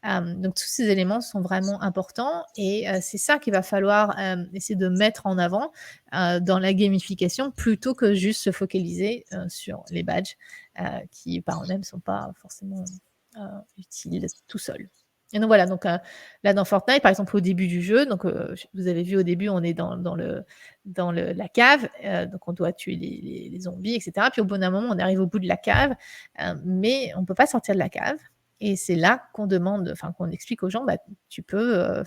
Donc tous ces éléments sont vraiment importants et c'est ça qu'il va falloir essayer de mettre en avant dans la gamification plutôt que juste se focaliser sur les badges qui par eux-mêmes ne sont pas forcément utiles tout seuls. Et donc voilà, donc là dans Fortnite, par exemple, au début du jeu, donc vous avez vu au début, on est dans la cave, donc on doit tuer les zombies, etc. Puis au bout d'un moment, on arrive au bout de la cave, mais on ne peut pas sortir de la cave. Et c'est là qu'on demande, enfin qu'on explique aux gens, bah, tu peux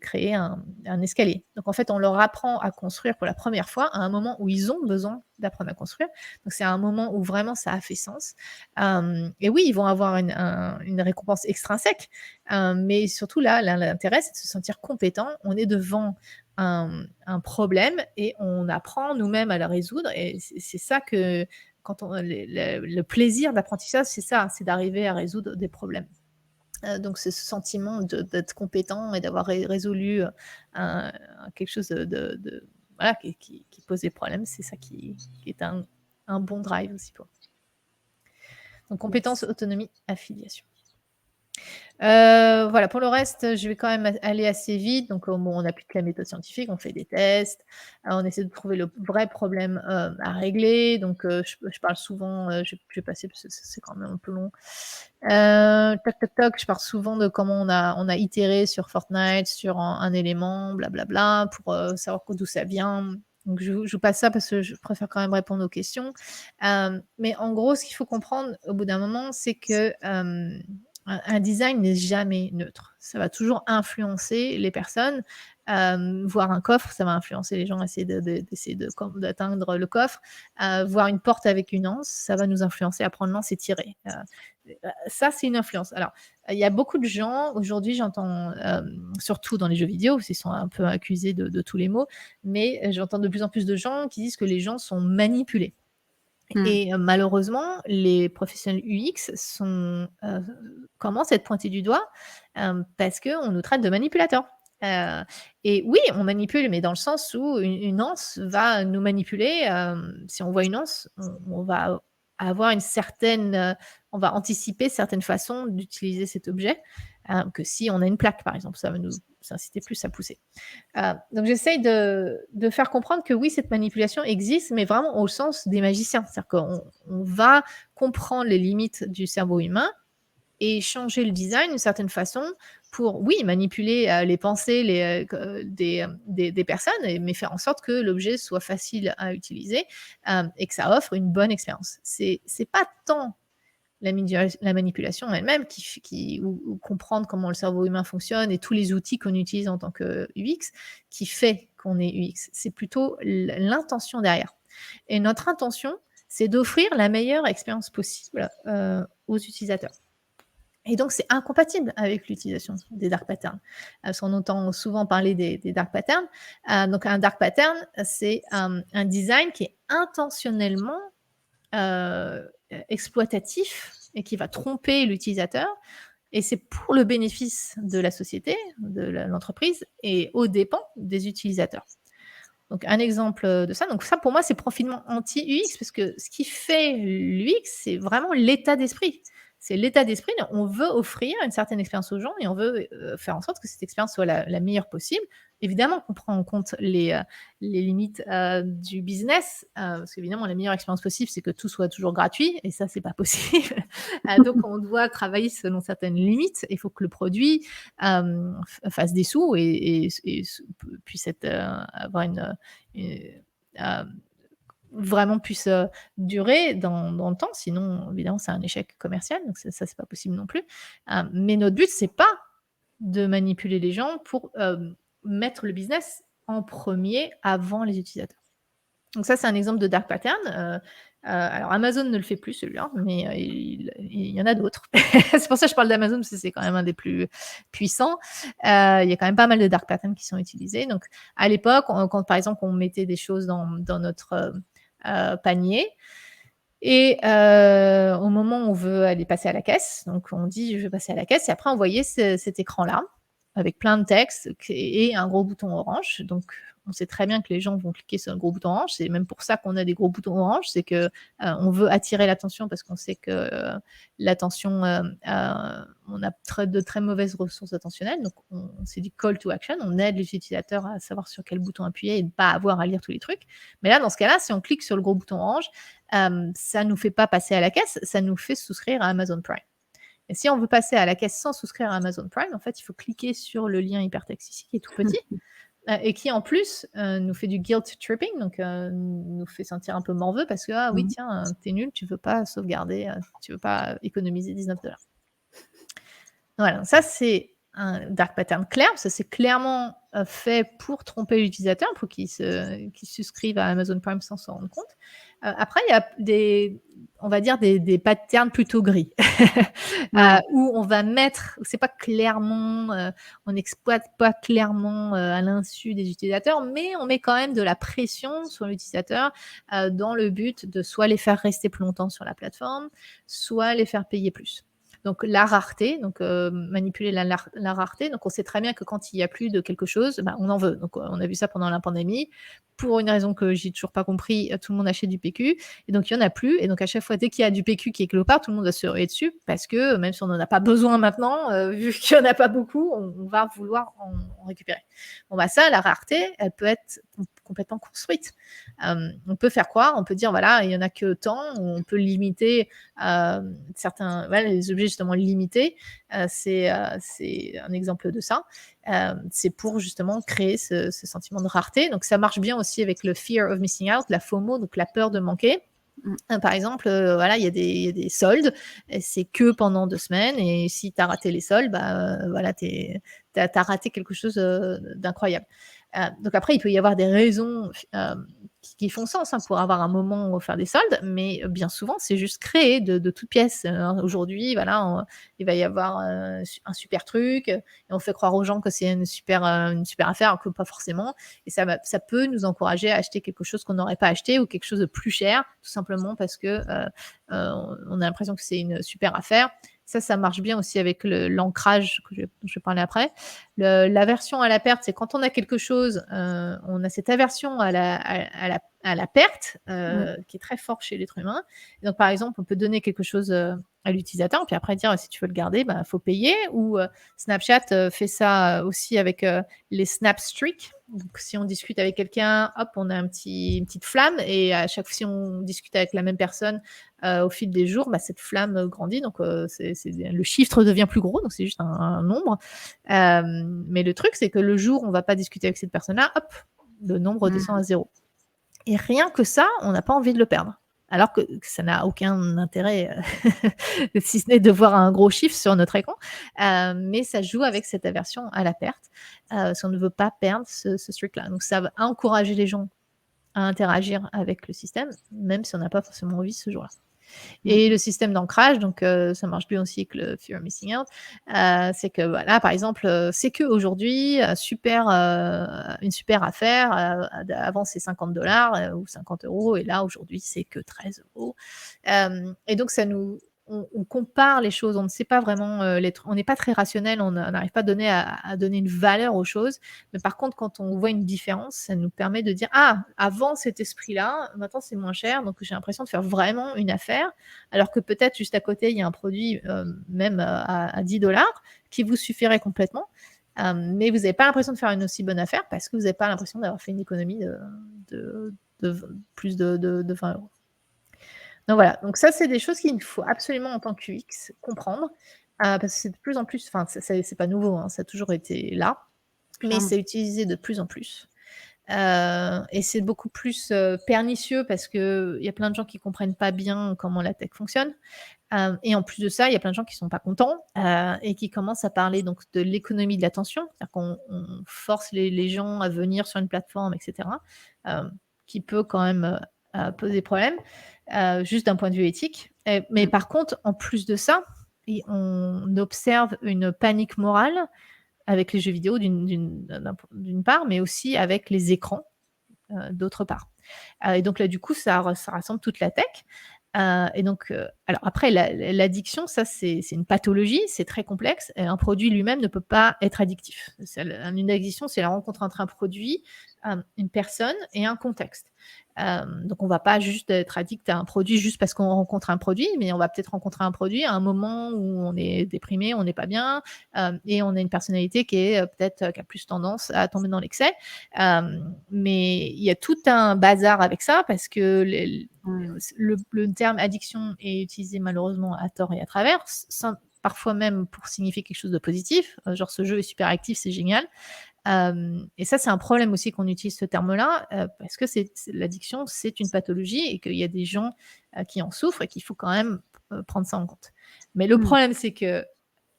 créer un escalier. Donc en fait, on leur apprend à construire pour la première fois à un moment où ils ont besoin d'apprendre à construire. Donc c'est un moment où vraiment ça a fait sens. Et oui, ils vont avoir une récompense extrinsèque, mais surtout là, l'intérêt, c'est de se sentir compétent. On est devant un problème et on apprend nous-mêmes à le résoudre. Et c'est ça que quand le plaisir d'apprentissage, c'est ça, c'est d'arriver à résoudre des problèmes. Donc c'est ce sentiment d'être compétent et d'avoir résolu quelque chose voilà, qui pose des problèmes, c'est ça qui est un bon drive aussi pour. Donc compétence, autonomie, affiliation. Voilà, pour le reste, je vais quand même aller assez vite. Donc, bon, on applique la méthode scientifique, on fait des tests, on essaie de trouver le vrai problème à régler. Donc, je parle souvent, je vais passer parce que c'est quand même un peu long. Toc, toc, toc, je parle souvent de comment on a itéré sur Fortnite, sur un élément, blablabla, pour savoir d'où ça vient. Donc, je vous passe ça parce que je préfère quand même répondre aux questions. Mais en gros, ce qu'il faut comprendre au bout d'un moment, c'est que un design n'est jamais neutre. Ça va toujours influencer les personnes. Voir un coffre, ça va influencer les gens, essayer d'atteindre le coffre. Voir une porte avec une anse, ça va nous influencer à prendre l'anse et tirer. Ça, c'est une influence. Alors, il y a beaucoup de gens, aujourd'hui, j'entends, surtout dans les jeux vidéo, parce qu'ils sont un peu accusés de tous les maux, mais j'entends de plus en plus de gens qui disent que les gens sont manipulés. Et malheureusement, les professionnels UX commencent à être pointés du doigt, parce qu'on nous traite de manipulateurs. Et oui, on manipule, mais dans le sens où une anse va nous manipuler. Si on voit une anse, on va avoir on va anticiper certaines façons d'utiliser cet objet, que si on a une plaque, par exemple, ça va nous inciter plus à pousser. Donc j'essaye de faire comprendre que oui, cette manipulation existe, mais vraiment au sens des magiciens. C'est-à-dire qu'on va comprendre les limites du cerveau humain et changer le design d'une certaine façon pour, oui, manipuler les pensées des personnes, mais faire en sorte que l'objet soit facile à utiliser et que ça offre une bonne expérience. C'est pas tant la manipulation elle-même ou comprendre comment le cerveau humain fonctionne et tous les outils qu'on utilise en tant que UX qui fait qu'on est UX. C'est plutôt l'intention derrière. Et notre intention, c'est d'offrir la meilleure expérience possible aux utilisateurs. Et donc, c'est incompatible avec l'utilisation des dark patterns. Parce qu'on entend souvent parler des dark patterns. Donc, un dark pattern, c'est un design qui est intentionnellement exploitatif et qui va tromper l'utilisateur. Et c'est pour le bénéfice de la société, de l'entreprise et aux dépens des utilisateurs. Donc, un exemple de ça. Donc, ça, pour moi, c'est profilement anti-UX parce que ce qui fait l'UX, c'est vraiment l'état d'esprit. c'est l'état d'esprit. On veut offrir une certaine expérience aux gens et on veut faire en sorte que cette expérience soit la meilleure possible. Évidemment qu'on prend en compte les limites du business, parce qu'évidemment, la meilleure expérience possible, c'est que tout soit toujours gratuit, et ça, c'est pas possible. Donc, on doit travailler selon certaines limites. Il faut que le produit fasse des sous et puisse être, avoir euh, vraiment puisse durer dans le temps. Sinon, évidemment, c'est un échec commercial. Donc, ça c'est pas possible non plus. Mais notre but, c'est pas de manipuler les gens pour mettre le business en premier avant les utilisateurs. Donc ça, c'est un exemple de dark pattern. Alors Amazon ne le fait plus celui-là, mais il y en a d'autres. C'est pour ça que je parle d'Amazon, parce que c'est quand même un des plus puissants. Il y a quand même pas mal de dark patterns qui sont utilisés. Donc à l'époque, quand par exemple on mettait des choses dans notre panier, et au moment où on veut aller passer à la caisse, donc on dit je vais passer à la caisse, et après on voyait cet écran-là avec plein de texte et un gros bouton orange. Donc on sait très bien que les gens vont cliquer sur le gros bouton orange. C'est même pour ça qu'on a des gros boutons orange, c'est que on veut attirer l'attention, parce qu'on sait que l'attention, on a de très mauvaises ressources attentionnelles. Donc c'est du call to action, on aide les utilisateurs à savoir sur quel bouton appuyer et ne pas avoir à lire tous les trucs. Mais là, dans ce cas-là, si on clique sur le gros bouton orange, ça nous fait pas passer à la caisse, ça nous fait souscrire à Amazon Prime. Et si on veut passer à la caisse sans souscrire à Amazon Prime, en fait, il faut cliquer sur le lien hypertexte ici, qui est tout petit, et qui en plus nous fait du guilt tripping, donc nous fait sentir un peu morveux, parce que ah oui, tiens, t'es nul, tu veux pas sauvegarder, tu veux pas économiser $19. Voilà, ça c'est un dark pattern clair. Ça c'est clairement fait pour tromper l'utilisateur, pour qu'il souscrive à Amazon Prime sans s'en rendre compte. Après, il y a on va dire des patterns plutôt gris, où on va mettre, c'est pas clairement, on n'exploite pas clairement à l'insu des utilisateurs, mais on met quand même de la pression sur l'utilisateur dans le but de soit les faire rester plus longtemps sur la plateforme, soit les faire payer plus. Donc la rareté, donc manipuler la rareté. Donc on sait très bien que quand il n'y a plus de quelque chose, on en veut. Donc on a vu ça pendant la pandémie. Pour une raison que j'ai toujours pas compris, tout le monde achète du PQ, et donc il y en a plus. Et donc à chaque fois, dès qu'il y a du PQ qui est quelque part, tout le monde va se ruer dessus, parce que même si on n'en a pas besoin maintenant, vu qu'il n'y en a pas beaucoup, on va vouloir en récupérer. Bon ça, la rareté, elle peut être complètement construite. On peut faire croire, on peut dire voilà, il n'y en a que tant, on peut limiter certains, les objets justement limités. C'est un exemple de ça. C'est pour justement créer ce sentiment de rareté. Donc ça marche bien aussi avec le fear of missing out, la FOMO, donc la peur de manquer. Par exemple, il y a des soldes, c'est que pendant 2 semaines, et si tu as raté les soldes, tu as raté quelque chose d'incroyable. Donc après, il peut y avoir des raisons qui font sens pour avoir un moment où faire des soldes, mais bien souvent, c'est juste créé de toutes pièces. Aujourd'hui, il va y avoir un super truc, et on fait croire aux gens que c'est une super affaire, alors que pas forcément. Et ça peut nous encourager à acheter quelque chose qu'on n'aurait pas acheté, ou quelque chose de plus cher, tout simplement parce que on a l'impression que c'est une super affaire. Ça marche bien aussi avec l'ancrage que je vais parler après. L'aversion à la perte, c'est quand on a quelque chose, on a cette aversion à la perte qui est très forte chez l'être humain. Et donc, par exemple, on peut donner quelque chose à l'utilisateur, puis après dire si tu veux le garder, il faut payer. Ou Snapchat fait ça aussi avec les Snap Streaks. Donc, si on discute avec quelqu'un, hop, on a une petite flamme, et à chaque fois, si on discute avec la même personne au fil des jours, cette flamme grandit. Donc, le chiffre devient plus gros, donc c'est juste un nombre. Mais le truc, c'est que le jour où on va pas discuter avec cette personne-là, hop, le nombre descend à 0. Et rien que ça, on n'a pas envie de le perdre. Alors que ça n'a aucun intérêt, si ce n'est de voir un gros chiffre sur notre écran. Mais ça joue avec cette aversion à la perte, si on ne veut pas perdre ce streak-là. Donc ça va encourager les gens à interagir avec le système, même si on n'a pas forcément envie ce jour-là. Et le système d'ancrage, donc ça marche bien aussi avec le fear of missing out. C'est que par exemple, c'est qu'aujourd'hui, une super affaire, avant c'est $50 ou 50 €, et là aujourd'hui c'est que 13 €. Et donc on compare les choses, on ne sait pas vraiment, on n'est pas très rationnel, on n'arrive pas à donner une valeur aux choses. Mais par contre, quand on voit une différence, ça nous permet de dire: «Ah, avant cet esprit-là, maintenant c'est moins cher, donc j'ai l'impression de faire vraiment une affaire». Alors que peut-être juste à côté, il y a un produit, même, à 10 qui vous suffirait complètement, mais vous n'avez pas l'impression de faire une aussi bonne affaire parce que vous n'avez pas l'impression d'avoir fait une économie de plus de 20 €. Donc voilà, donc ça, c'est des choses qu'il faut absolument en tant qu'UX comprendre, parce que c'est de plus en plus, enfin, c'est pas nouveau, hein, ça a toujours été là, mais Clairement. c'est utilisé de plus en plus. Et c'est beaucoup plus, pernicieux parce qu'il y a plein de gens qui comprennent pas bien comment la tech fonctionne. Et en plus de ça, il y a plein de gens qui sont pas contents, et qui commencent à parler donc de l'économie de l'attention. C'est-à-dire qu'on force les gens à venir sur une plateforme et cetera, qui peut quand même, poser problème, juste d'un point de vue éthique. Mais Mmh. par contre, en plus de ça, on observe une panique morale avec les jeux vidéo d'une part, mais aussi avec les écrans, d'autre part. Et donc là, du coup, ça rassemble toute la tech. Et donc, alors après l'addiction, ça c'est une pathologie, c'est très complexe et un produit lui-même ne peut pas être addictif. Une addiction, c'est la rencontre entre un produit, une personne et un contexte. Donc on va pas juste être addict à un produit juste parce qu'on rencontre un produit, mais on va peut-être rencontrer un produit à un moment où on est déprimé, on n'est pas bien, et on a une personnalité qui est, peut-être, qui a plus tendance à tomber dans l'excès. Mais il y a tout un bazar avec ça parce que Mmh. le terme addiction est utilisé malheureusement à tort et à travers, parfois même pour signifier quelque chose de positif, genre ce jeu est super actif, c'est génial. Et ça, c'est un problème aussi qu'on utilise ce terme-là, parce que l'addiction, c'est une pathologie et qu'il y a des gens, qui en souffrent et qu'il faut quand même, prendre ça en compte. Mais le Mmh. problème, c'est que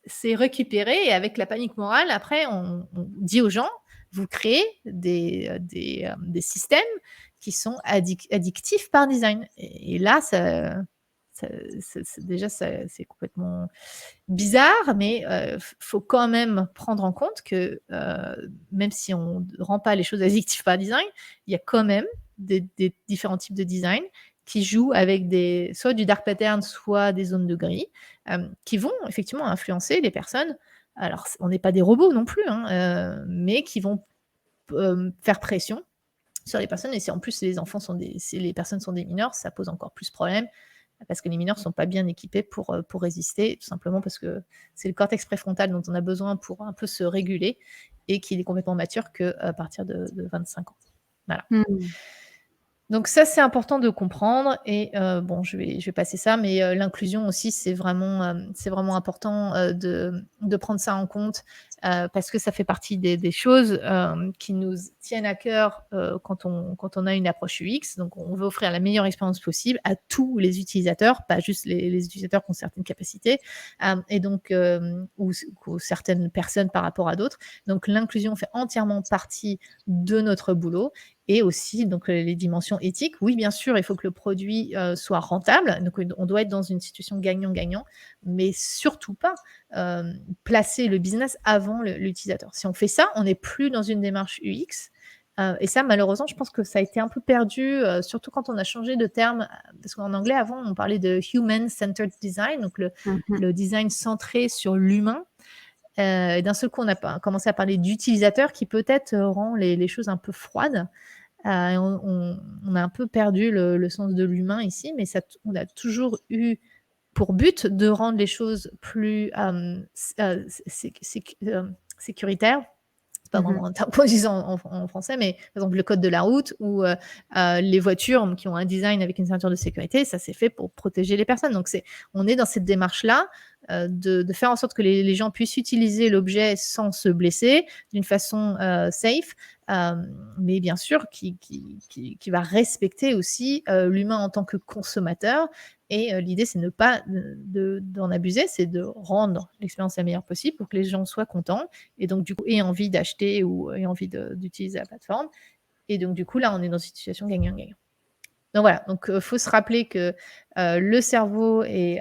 c'est récupéré et avec la panique morale, après, on dit aux gens: «Vous créez des systèmes qui sont addictifs par design» et là, ça c'est déjà, c'est complètement bizarre, mais faut quand même prendre en compte que, même si on ne rend pas les choses addictives par design, il y a quand même des différents types de design qui jouent avec soit du dark pattern, soit des zones de gris, qui vont effectivement influencer les personnes. Alors on n'est pas des robots non plus, hein, mais qui vont faire pression sur les personnes et si en plus si les personnes sont des mineurs, ça pose encore plus problème parce que les mineurs ne sont pas bien équipés pour résister, tout simplement parce que c'est le cortex préfrontal dont on a besoin pour un peu se réguler et qu'il est complètement mature qu'à partir de 25 ans. Voilà. Mmh. Donc ça, c'est important de comprendre et bon, je vais passer ça, mais l'inclusion aussi, c'est vraiment important, de prendre ça en compte, parce que ça fait partie des choses, qui nous tiennent à cœur, quand on a une approche UX. Donc on veut offrir la meilleure expérience possible à tous les utilisateurs, pas juste les utilisateurs qui ont certaines capacités, et donc ou certaines personnes par rapport à d'autres. Donc l'inclusion fait entièrement partie de notre boulot et aussi donc les dimensions éthiques. Oui, bien sûr, il faut que le produit, soit rentable, donc on doit être dans une situation gagnant-gagnant, mais surtout pas, placer le business avant l'utilisateur. Si on fait ça, on n'est plus dans une démarche UX, et ça malheureusement, je pense que ça a été un peu perdu, surtout quand on a changé de terme, parce qu'en anglais avant on parlait de human centered design, donc le Mmh mh. le design centré sur l'humain. Et d'un seul coup, on a commencé à parler d'utilisateur qui peut-être, rend les choses un peu froides. Et on a un peu perdu le sens de l'humain ici, mais on a toujours eu pour but de rendre les choses plus, sécuritaires. C'est pas Mmh. vraiment un terme qu'on utilise en français, mais par exemple le code de la route ou les voitures qui ont un design avec une ceinture de sécurité, ça c'est fait pour protéger les personnes. Donc on est dans cette démarche-là, de faire en sorte que les gens puissent utiliser l'objet sans se blesser, d'une façon, safe, mais bien sûr qui va respecter aussi, l'humain en tant que consommateur et l'idée c'est ne pas d'en abuser, c'est de rendre l'expérience la meilleure possible pour que les gens soient contents et donc du coup aient envie d'acheter ou aient envie d'utiliser la plateforme et donc du coup là, on est dans une situation gagnant-gagnant. Donc voilà, donc faut se rappeler que, le cerveau est,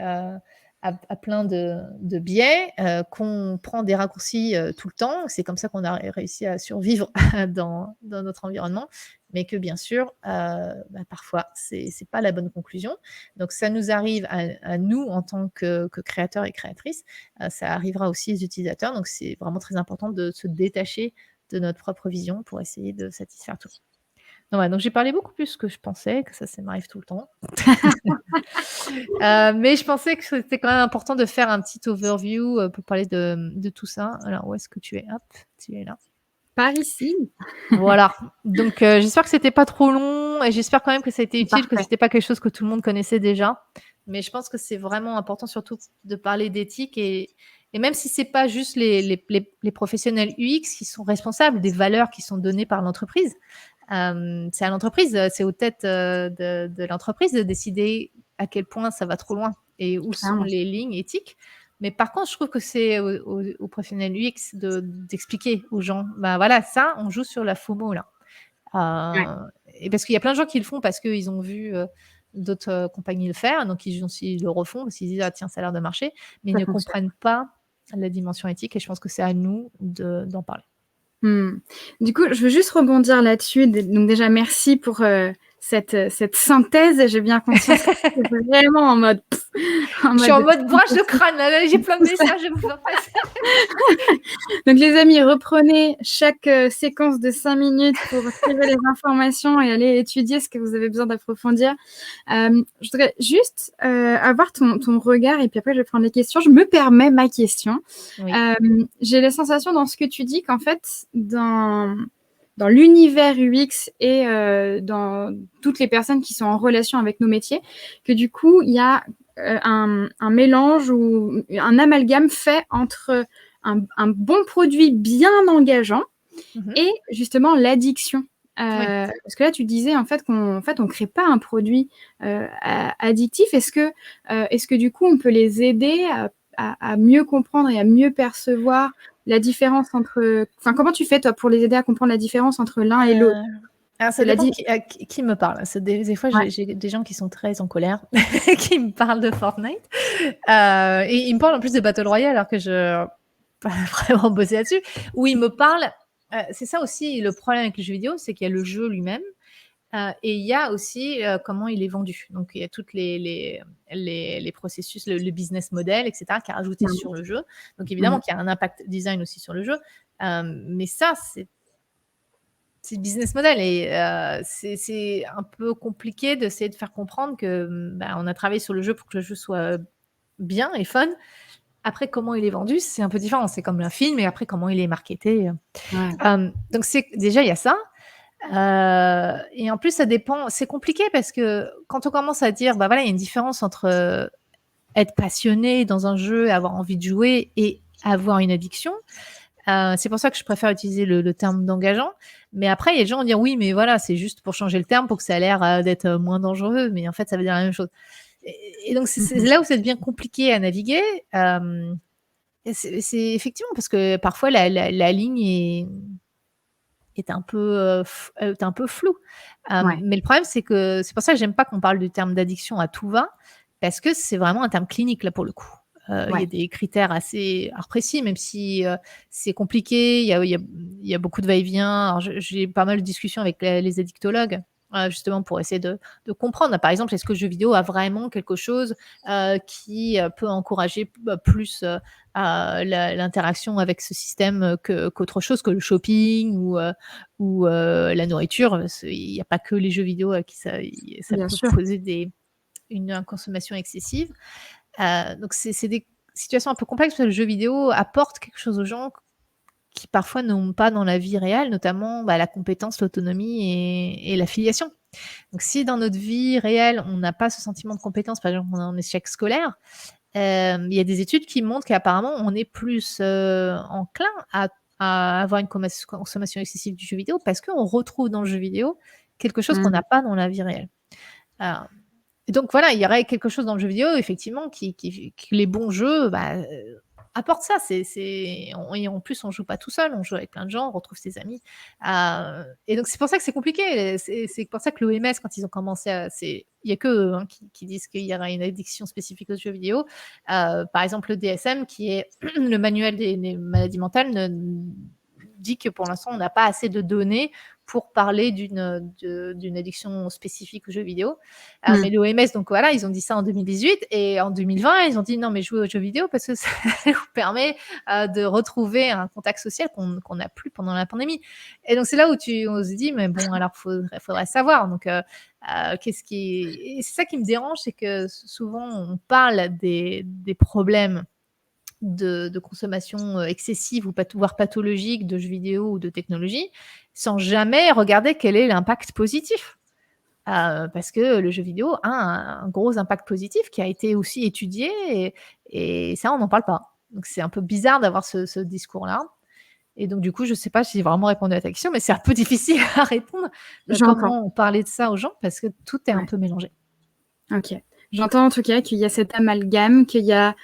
à plein de biais, qu'on prend des raccourcis, tout le temps. C'est comme ça qu'on a réussi à survivre dans notre environnement, mais que bien sûr, parfois c'est pas la bonne conclusion. Donc ça nous arrive à nous en tant que créateurs et créatrices, ça arrivera aussi aux utilisateurs. Donc c'est vraiment très important de se détacher de notre propre vision pour essayer de satisfaire tout le monde. Ouais, donc j'ai parlé beaucoup plus que je pensais, que ça m'arrive tout le temps. Mais je pensais que c'était quand même important de faire un petit overview, pour parler de tout ça. Alors où est-ce que tu es? Hop, tu es là. Par ici. Voilà, donc j'espère que c'était pas trop long et j'espère quand même que ça a été utile, que Parfait. c'était pas quelque chose que tout le monde connaissait déjà. Mais je pense que c'est vraiment important surtout de parler d'éthique et même si c'est pas juste les professionnels UX qui sont responsables des valeurs qui sont données par l'entreprise, c'est à l'entreprise, c'est aux têtes, de l'entreprise de décider à quel point ça va trop loin et où sont Clairement. les lignes éthiques. Mais par contre, je trouve que c'est aux professionnels UX d'expliquer aux gens, bah voilà, ça, on joue sur la FOMO là. Ouais, Et parce qu'il y a plein de gens qui le font parce qu'ils ont vu d'autres compagnies le faire, donc ils le refont parce qu'ils disent ah tiens ça a l'air de marcher, mais ils ça ne fonctionne. comprennent pas la dimension éthique et je pense que c'est à nous d'en parler. Du coup, je veux juste rebondir là-dessus. Donc déjà, merci pour cette synthèse. J'ai bien conscience que c'est vraiment en mode... Je suis en mode broche de crâne, là, j'ai plein de messages à vous faire passer. Donc les amis, reprenez chaque séquence de 5 minutes pour tirer les informations et aller étudier ce que vous avez besoin d'approfondir. Je voudrais juste avoir ton regard et puis après je vais prendre les questions. Je me permets ma question. Oui. J'ai la sensation dans ce que tu dis qu'en fait, dans l'univers UX et dans toutes les personnes qui sont en relation avec nos métiers, que du coup, il y a un mélange ou un amalgame fait entre un bon produit bien engageant et justement l'addiction. Oui. Parce que là, tu disais en fait qu'on crée pas un produit addictif. Est-ce que du coup, on peut les aider à mieux comprendre et à mieux percevoir la différence entre... Enfin, comment tu fais, toi, pour les aider à comprendre la différence entre l'un et l'autre? Alors ça dépend qui me parle. Des fois, Ouais. j'ai des gens qui sont très en colère, qui me parlent de Fortnite. Et ils me parlent en plus de Battle Royale alors que je pas vraiment bossé là-dessus. Où ils me parlent, c'est ça aussi le problème avec les jeux vidéo, c'est qu'il y a le jeu lui-même, et il y a aussi comment il est vendu. Donc il y a toutes les processus, le business model, etc., qui est rajouté sur le jeu. Donc évidemment qu'il y a un impact design aussi sur le jeu, mais ça c'est le business model et c'est un peu compliqué d'essayer de faire comprendre que on a travaillé sur le jeu pour que le jeu soit bien et fun. Après, comment il est vendu, c'est un peu différent. C'est comme un film et après, comment il est marketé. Ouais. Donc, déjà, il y a ça. Et en plus, ça dépend. C'est compliqué parce que quand on commence à dire, bah voilà, il y a une différence entre être passionné dans un jeu, avoir envie de jouer et avoir une addiction. C'est pour ça que je préfère utiliser le terme d'engageant. Mais après, il y a des gens qui vont dire oui, mais voilà, c'est juste pour changer le terme pour que ça a l'air d'être moins dangereux. Mais en fait, ça veut dire la même chose. Et donc, c'est là où ça devient compliqué à naviguer. C'est effectivement parce que parfois la ligne est un peu floue. Ouais. Mais le problème, c'est que c'est pour ça que j'aime pas qu'on parle du terme d'addiction à tout va, parce que c'est vraiment un terme clinique là pour le coup. Il y a des critères assez précis, même si c'est compliqué. Il y a beaucoup de va-et-vient. Alors, j'ai pas mal de discussions avec les addictologues. Justement pour essayer de comprendre. Par exemple, est-ce que le jeu vidéo a vraiment quelque chose qui peut encourager plus l'interaction avec ce système qu'autre chose, que le shopping ou la nourriture. Il n'y a pas que les jeux vidéo à qui ça Bien peut sûr. poser une consommation excessive. Donc c'est des situations un peu complexes parce que le jeu vidéo apporte quelque chose aux gens qui parfois n'ont pas dans la vie réelle, notamment la compétence, l'autonomie et l'affiliation. Donc si dans notre vie réelle, on n'a pas ce sentiment de compétence, par exemple on est en échec scolaire, il y a des études qui montrent qu'apparemment on est plus enclin à avoir une consommation excessive du jeu vidéo parce qu'on retrouve dans le jeu vidéo quelque chose qu'on n'a pas dans la vie réelle. Et donc voilà, il y aurait quelque chose dans le jeu vidéo, effectivement, qui les bons jeux apporte ça. Et en plus, on joue pas tout seul, on joue avec plein de gens, on retrouve ses amis. Et donc, c'est pour ça que c'est compliqué. C'est pour ça que l'OMS, quand ils ont commencé il y a que eux, hein, qui disent qu'il y aura une addiction spécifique aux jeux vidéo. Par exemple, le DSM, qui est le manuel des maladies mentales, dit que pour l'instant, on n'a pas assez de données pour parler d'une addiction spécifique aux jeux vidéo. Mais l'OMS, donc voilà, ils ont dit ça en 2018 et en 2020, ils ont dit non, mais jouez aux jeux vidéo parce que ça vous permet de retrouver un contact social qu'on n'a plus pendant la pandémie. Et donc c'est là où on se dit mais bon, alors faudrait savoir. Donc et c'est ça qui me dérange, c'est que souvent on parle des problèmes de consommation excessive ou voire pathologique de jeux vidéo ou de technologie, sans jamais regarder quel est l'impact positif. Parce que le jeu vidéo a un gros impact positif qui a été aussi étudié et ça, on n'en parle pas. Donc c'est un peu bizarre d'avoir ce discours-là. Et donc du coup, je ne sais pas si j'ai vraiment répondu à ta question, mais c'est un peu difficile à répondre. J'entends. Comment parler de ça aux gens parce que tout est un Ouais. peu mélangé. Ok. J'entends en tout cas qu'il y a cet amalgame, qu'il y a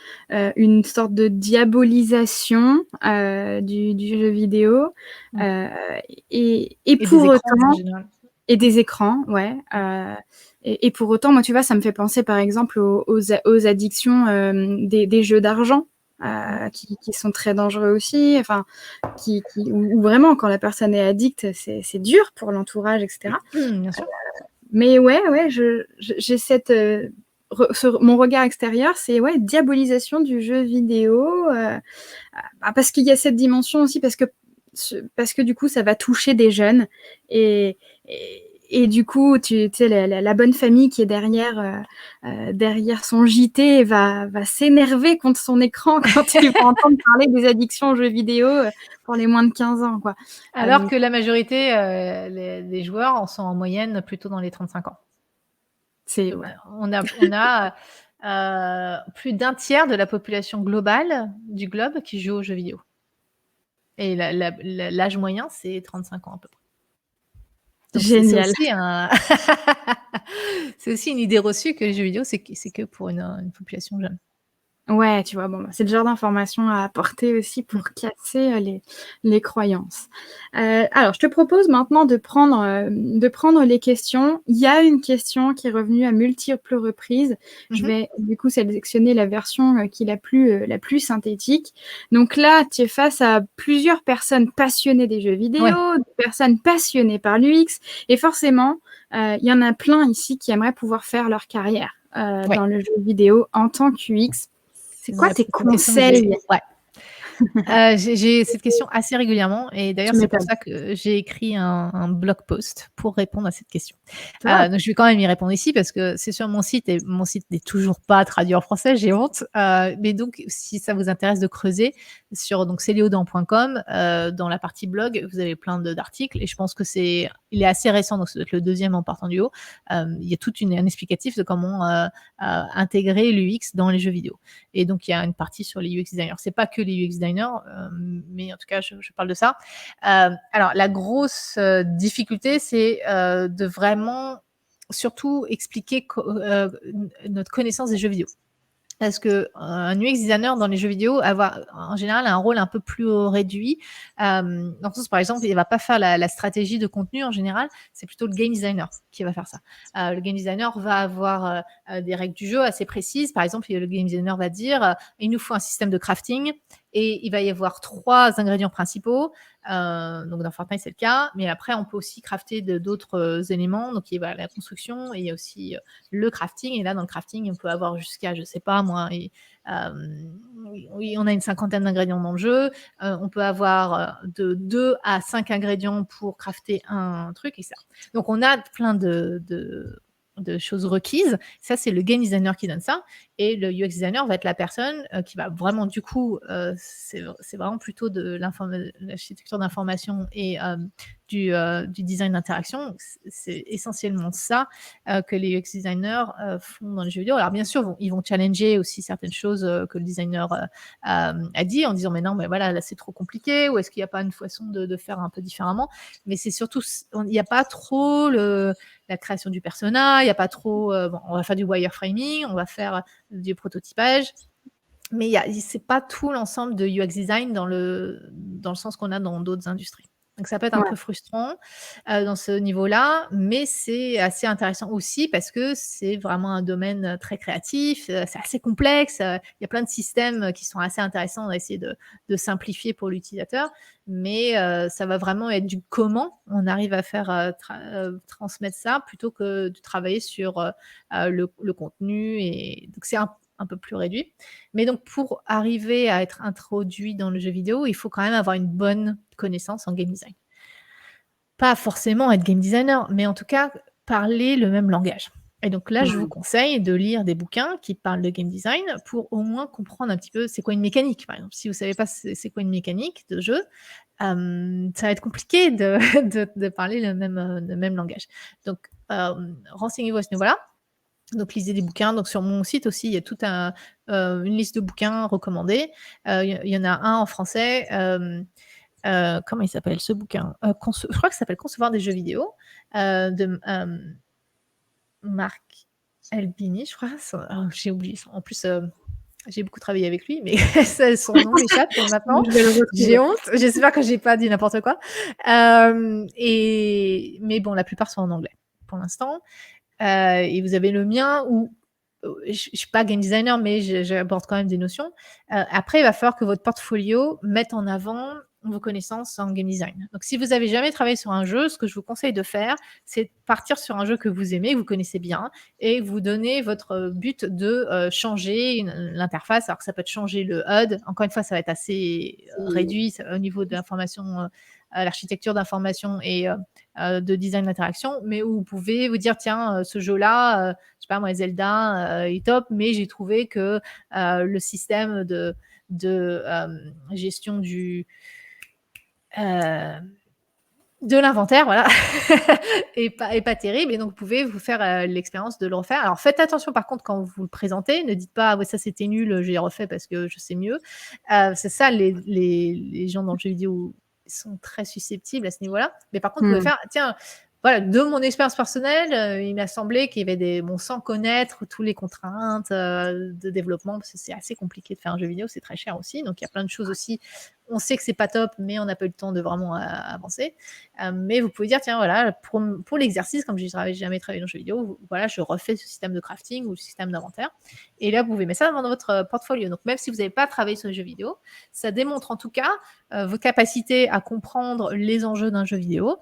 une sorte de diabolisation du jeu vidéo et Et pour des écrans en autant, général. et des écrans, ouais. Et pour autant, moi, tu vois, ça me fait penser par exemple aux addictions des jeux d'argent. Qui sont très dangereux aussi, enfin, où vraiment quand la personne est addicte, c'est dur pour l'entourage, etc. Bien sûr. Mais ouais, j'ai cette mon regard extérieur, c'est ouais, diabolisation du jeu vidéo, parce qu'il y a cette dimension aussi, parce que du coup, ça va toucher des jeunes et du coup, tu sais, la bonne famille qui est derrière son JT va s'énerver contre son écran quand il va entendre parler des addictions aux jeux vidéo pour les moins de 15 ans, quoi. Alors Donc, que la majorité, les joueurs en sont en moyenne plutôt dans les 35 ans. c'est ouais. On a plus d'un tiers de la population globale du globe qui joue aux jeux vidéo. Et l'âge moyen, c'est 35 ans à peu près. Donc c'est Génial. aussi c'est aussi une idée reçue que les jeux vidéo, c'est que pour une population jeune. Ouais, tu vois, bon, c'est le genre d'information à apporter aussi pour casser les croyances. Alors, je te propose maintenant de prendre les questions. Il y a une question qui est revenue à multiples reprises. Je vais du coup sélectionner la version qui est la plus synthétique. Donc là, tu es face à plusieurs personnes passionnées des jeux vidéo, Ouais. des personnes passionnées par l'UX, et forcément, il y en a plein ici qui aimeraient pouvoir faire leur carrière Ouais. dans le jeu vidéo en tant qu'UX. C'est quoi tes une question que conseils? j'ai cette question assez régulièrement et d'ailleurs, Tu c'est pour m'étonnes. ça que j'ai écrit un blog post pour répondre à cette question. Top. Donc je vais quand même y répondre ici parce que c'est sur mon site et mon site n'est toujours pas traduit en français, j'ai honte. Mais donc si ça vous intéresse de creuser sur donc céléodan.com, dans la partie blog, vous avez plein d'articles et je pense que il est assez récent, donc ça doit être le deuxième en partant du haut. Il y a un explicatif de comment intégrer l'UX dans les jeux vidéo. Et donc il y a une partie sur les UX designers. C'est pas que les UX designers, mais en tout cas, je parle de ça. Alors, la grosse difficulté, c'est de vraiment surtout expliquer notre connaissance des jeux vidéo. Parce que un UX designer dans les jeux vidéo avoir en général un rôle un peu plus réduit. Dans le sens, par exemple, il va pas faire la stratégie de contenu en général, c'est plutôt le game designer qui va faire ça. Le game designer va avoir des règles du jeu assez précises. Par exemple, le game designer va dire il nous faut un système de crafting et il va y avoir 3 ingrédients principaux. Donc dans Fortnite, c'est le cas. Mais après, on peut aussi crafter d'autres éléments. Donc il y a la construction et il y a aussi le crafting. Et là, dans le crafting, on peut avoir jusqu'à, je sais pas moi, oui, on a une 50aine d'ingrédients dans le jeu. On peut avoir de 2 à 5 ingrédients pour crafter un truc, etc. Donc on a plein de choses requises. Ça, c'est le game designer qui donne ça. Et le UX designer va être la personne qui va vraiment, du coup, c'est vraiment plutôt de l'architecture d'information et du design d'interaction. C'est essentiellement ça que les UX designers font dans les jeux vidéo. Alors, bien sûr, ils vont challenger aussi certaines choses que le designer a dit en disant mais non, mais voilà, là, c'est trop compliqué, ou est-ce qu'il n'y a pas une façon de faire un peu différemment. Mais c'est surtout, il n'y a pas trop la création du persona, il n'y a pas trop, on va faire du wireframing, on va faire du prototypage. Mais c'est pas tout l'ensemble de UX design dans le sens qu'on a dans d'autres industries. Donc ça peut être un Ouais. peu frustrant, dans ce niveau-là, mais c'est assez intéressant aussi parce que c'est vraiment un domaine, très créatif, c'est assez complexe, il y a plein de systèmes, qui sont assez intéressants. On va essayer de simplifier pour l'utilisateur, mais ça va vraiment être du comment on arrive à faire, transmettre ça plutôt que de travailler sur, le contenu, et donc c'est un peu plus réduit. Mais donc pour arriver à être introduit dans le jeu vidéo, il faut quand même avoir une bonne connaissance en game design. Pas forcément être game designer, mais en tout cas parler le même langage. Et donc là, je vous Mmh. conseille de lire des bouquins qui parlent de game design pour au moins comprendre un petit peu c'est quoi une mécanique, par exemple. Si vous savez pas c'est quoi une mécanique de jeu, ça va être compliqué de de parler le même langage. Donc renseignez-vous à ce niveau-là. Donc lisez des bouquins. Donc sur mon site aussi, il y a toute une liste de bouquins recommandés. Il y en a un en français, comment il s'appelle ce bouquin? Je crois que ça s'appelle «Concevoir des jeux vidéo», de, Marc Elbini, je crois. J'ai oublié son en plus, j'ai beaucoup travaillé avec lui, mais son nom m'échappe maintenant. Je vais le J'ai retrouver. honte. J'espère que j'ai pas dit n'importe quoi. Mais bon, la plupart sont en anglais pour l'instant. Et vous avez le mien où je suis pas game designer, mais j'aborde quand même des notions. Après, il va falloir que votre portfolio mette en avant vos connaissances en game design. Donc si vous avez jamais travaillé sur un jeu, ce que je vous conseille de faire, c'est partir sur un jeu que vous aimez, que vous connaissez bien, et vous donner votre but de changer l'interface. Alors que ça peut être changer le HUD. Encore une fois, ça va être assez Mmh. réduit au niveau de l'information, l'architecture d'information et de design d'interaction, mais où vous pouvez vous dire tiens, ce jeu-là, je sais pas moi, Zelda, est top, mais j'ai trouvé que le système de gestion euh, de l'inventaire, voilà, est pas terrible, et donc vous pouvez vous faire l'expérience de le refaire. Alors faites attention par contre quand vous le présentez, ne dites pas ah ouais ça c'était nul, j'ai refait parce que je sais mieux. C'est ça les gens dans le jeu vidéo sont très susceptibles à ce niveau-là. Mais par contre vous pouvez Mmh. faire tiens voilà, de mon expérience personnelle, il m'a semblé qu'il y avait bon, sans connaître tous les contraintes de développement, parce que c'est assez compliqué de faire un jeu vidéo, c'est très cher aussi, donc il y a plein de choses aussi. On sait que c'est pas top, mais on n'a pas eu le temps de vraiment avancer. Mais vous pouvez dire, tiens, voilà, pour l'exercice, comme je n'avais jamais travaillé dans le jeu vidéo, voilà, je refais ce système de crafting ou le système d'inventaire. Et là, vous pouvez mettre ça dans votre portfolio. Donc, même si vous n'avez pas travaillé sur le jeu vidéo, ça démontre en tout cas vos capacités à comprendre les enjeux d'un jeu vidéo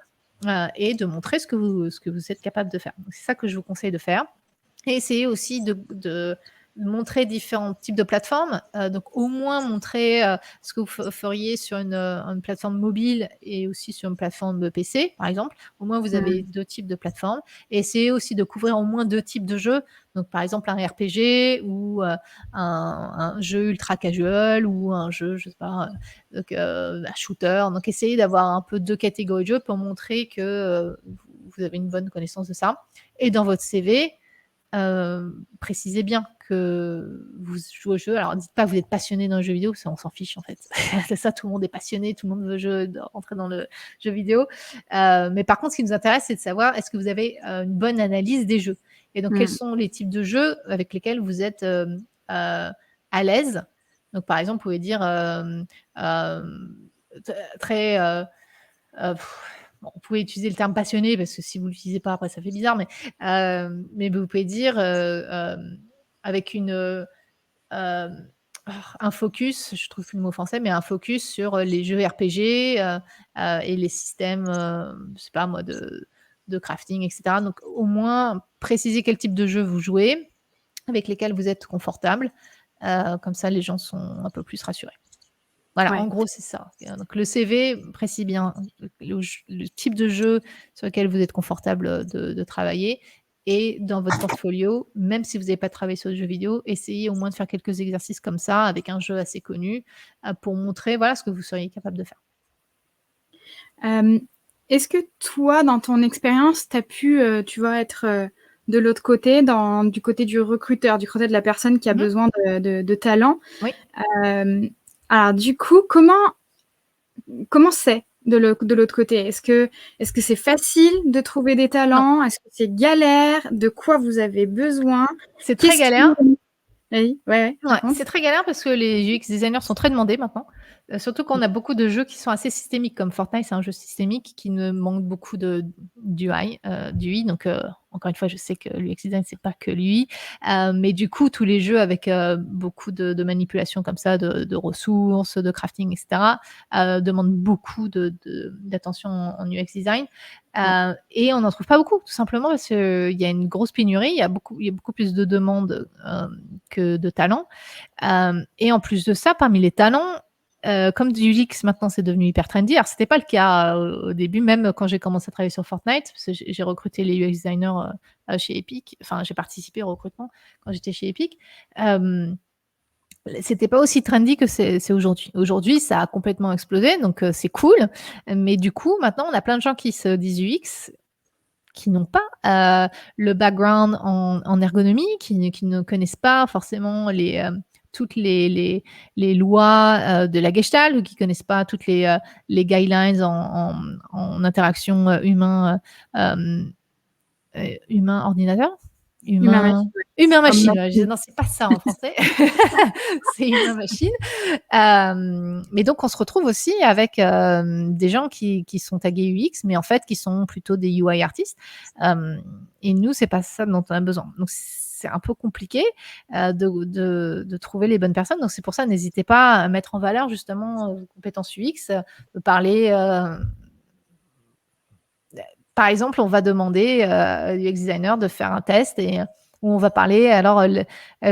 et de montrer ce que vous êtes capable de faire. C'est ça que je vous conseille de faire. Et essayer aussi de montrer différents types de plateformes. Donc au moins montrer ce que vous feriez sur une plateforme mobile et aussi sur une plateforme de PC, par exemple. Au moins, vous avez Mmh. 2 types de plateformes, et essayez aussi de couvrir au moins 2 types de jeux. Donc par exemple, un RPG ou un jeu ultra casual ou un jeu, je sais pas, donc un shooter. Donc essayez d'avoir un peu 2 catégories de jeux pour montrer que vous avez une bonne connaissance de ça. Et dans votre CV, précisez bien que vous jouez au jeu. Alors dites pas que vous êtes passionné dans le jeu vidéo, parce qu'on s'en fiche en fait. C'est ça, tout le monde est passionné, tout le monde veut rentrer dans le jeu vidéo. Mais par contre, ce qui nous intéresse, c'est de savoir est-ce que vous avez une bonne analyse des jeux. Et donc, quels Mmh. sont les types de jeux avec lesquels vous êtes à l'aise. Donc, par exemple, vous pouvez dire très bon, vous pouvez utiliser le terme passionné parce que si vous l'utilisez pas après ça fait bizarre, mais vous pouvez dire avec un focus, je trouve plus le mot français, mais un focus sur les jeux RPG et les systèmes, je sais pas moi, de crafting, etc. Donc au moins préciser quel type de jeu vous jouez, avec lesquels vous êtes confortable. Comme ça, les gens sont un peu plus rassurés. Voilà, en Ouais. gros, c'est ça. Donc le CV précise bien le type de jeu sur lequel vous êtes confortable de travailler, et dans votre portfolio, même si vous n'avez pas travaillé sur le jeu vidéo, essayez au moins de faire quelques exercices comme ça avec un jeu assez connu pour montrer voilà, ce que vous seriez capable de faire. Hem, Est-ce que toi, dans ton expérience, tu as pu, tu vois, être, de l'autre côté, du côté du recruteur, du côté de la personne qui a Mmh. besoin de talent? Oui. Hem, alors du coup, comment c'est de l'autre côté? Est-ce que c'est facile de trouver des Non, talents? Est-ce que c'est galère? De quoi vous avez besoin? c'est très Qu'est-ce qui galère. Oui, ouais, Ouais, raconte. c'est très galère parce que les UX designers sont très demandés maintenant, surtout qu'on a beaucoup de jeux qui sont assez systémiques comme Fortnite, c'est un jeu systémique qui ne manque beaucoup d'UI donc encore une fois, je sais que l'UX design, c'est pas que l'UI, mais du coup, tous les jeux avec, beaucoup de manipulation comme ça, de ressources, de crafting et cetera, demandent beaucoup d'attention en UX design, Ouais. et on n'en trouve pas beaucoup, tout simplement parce qu'il y a une grosse pénurie, il y a beaucoup plus de demandes, que de talents. Et en plus de ça, parmi les talents, comme du UX maintenant c'est devenu hyper trendy. Alors c'était pas le cas au début, même quand j'ai commencé à travailler sur Fortnite, parce que j'ai recruté les UX designers chez Epic. Enfin, j'ai participé au recrutement quand j'étais chez Epic. C'était pas aussi trendy que c'est aujourd'hui. Aujourd'hui, ça a complètement explosé, donc c'est cool. Mais du coup, maintenant, on a plein de gens qui se disent UX qui n'ont pas le background en ergonomie, qui ne connaissent pas forcément toutes les lois de la Gestalt, ou qui connaissent pas toutes les guidelines en interaction humain-ordinateur. Humain Humain, machine, ouais. Homme humain-machine. machine. Non, c'est pas ça en français. C'est humain-machine. Mais donc, on se retrouve aussi avec des gens qui sont tagués UX, mais en fait, qui sont plutôt des UI artistes. Et nous, c'est pas ça dont on a besoin. Donc, c'est un peu compliqué de trouver les bonnes personnes. Donc, c'est pour ça, n'hésitez pas à mettre en valeur justement vos compétences UX, de parler. Par exemple, on va demander au UX designer de faire un test et où on va parler, alors,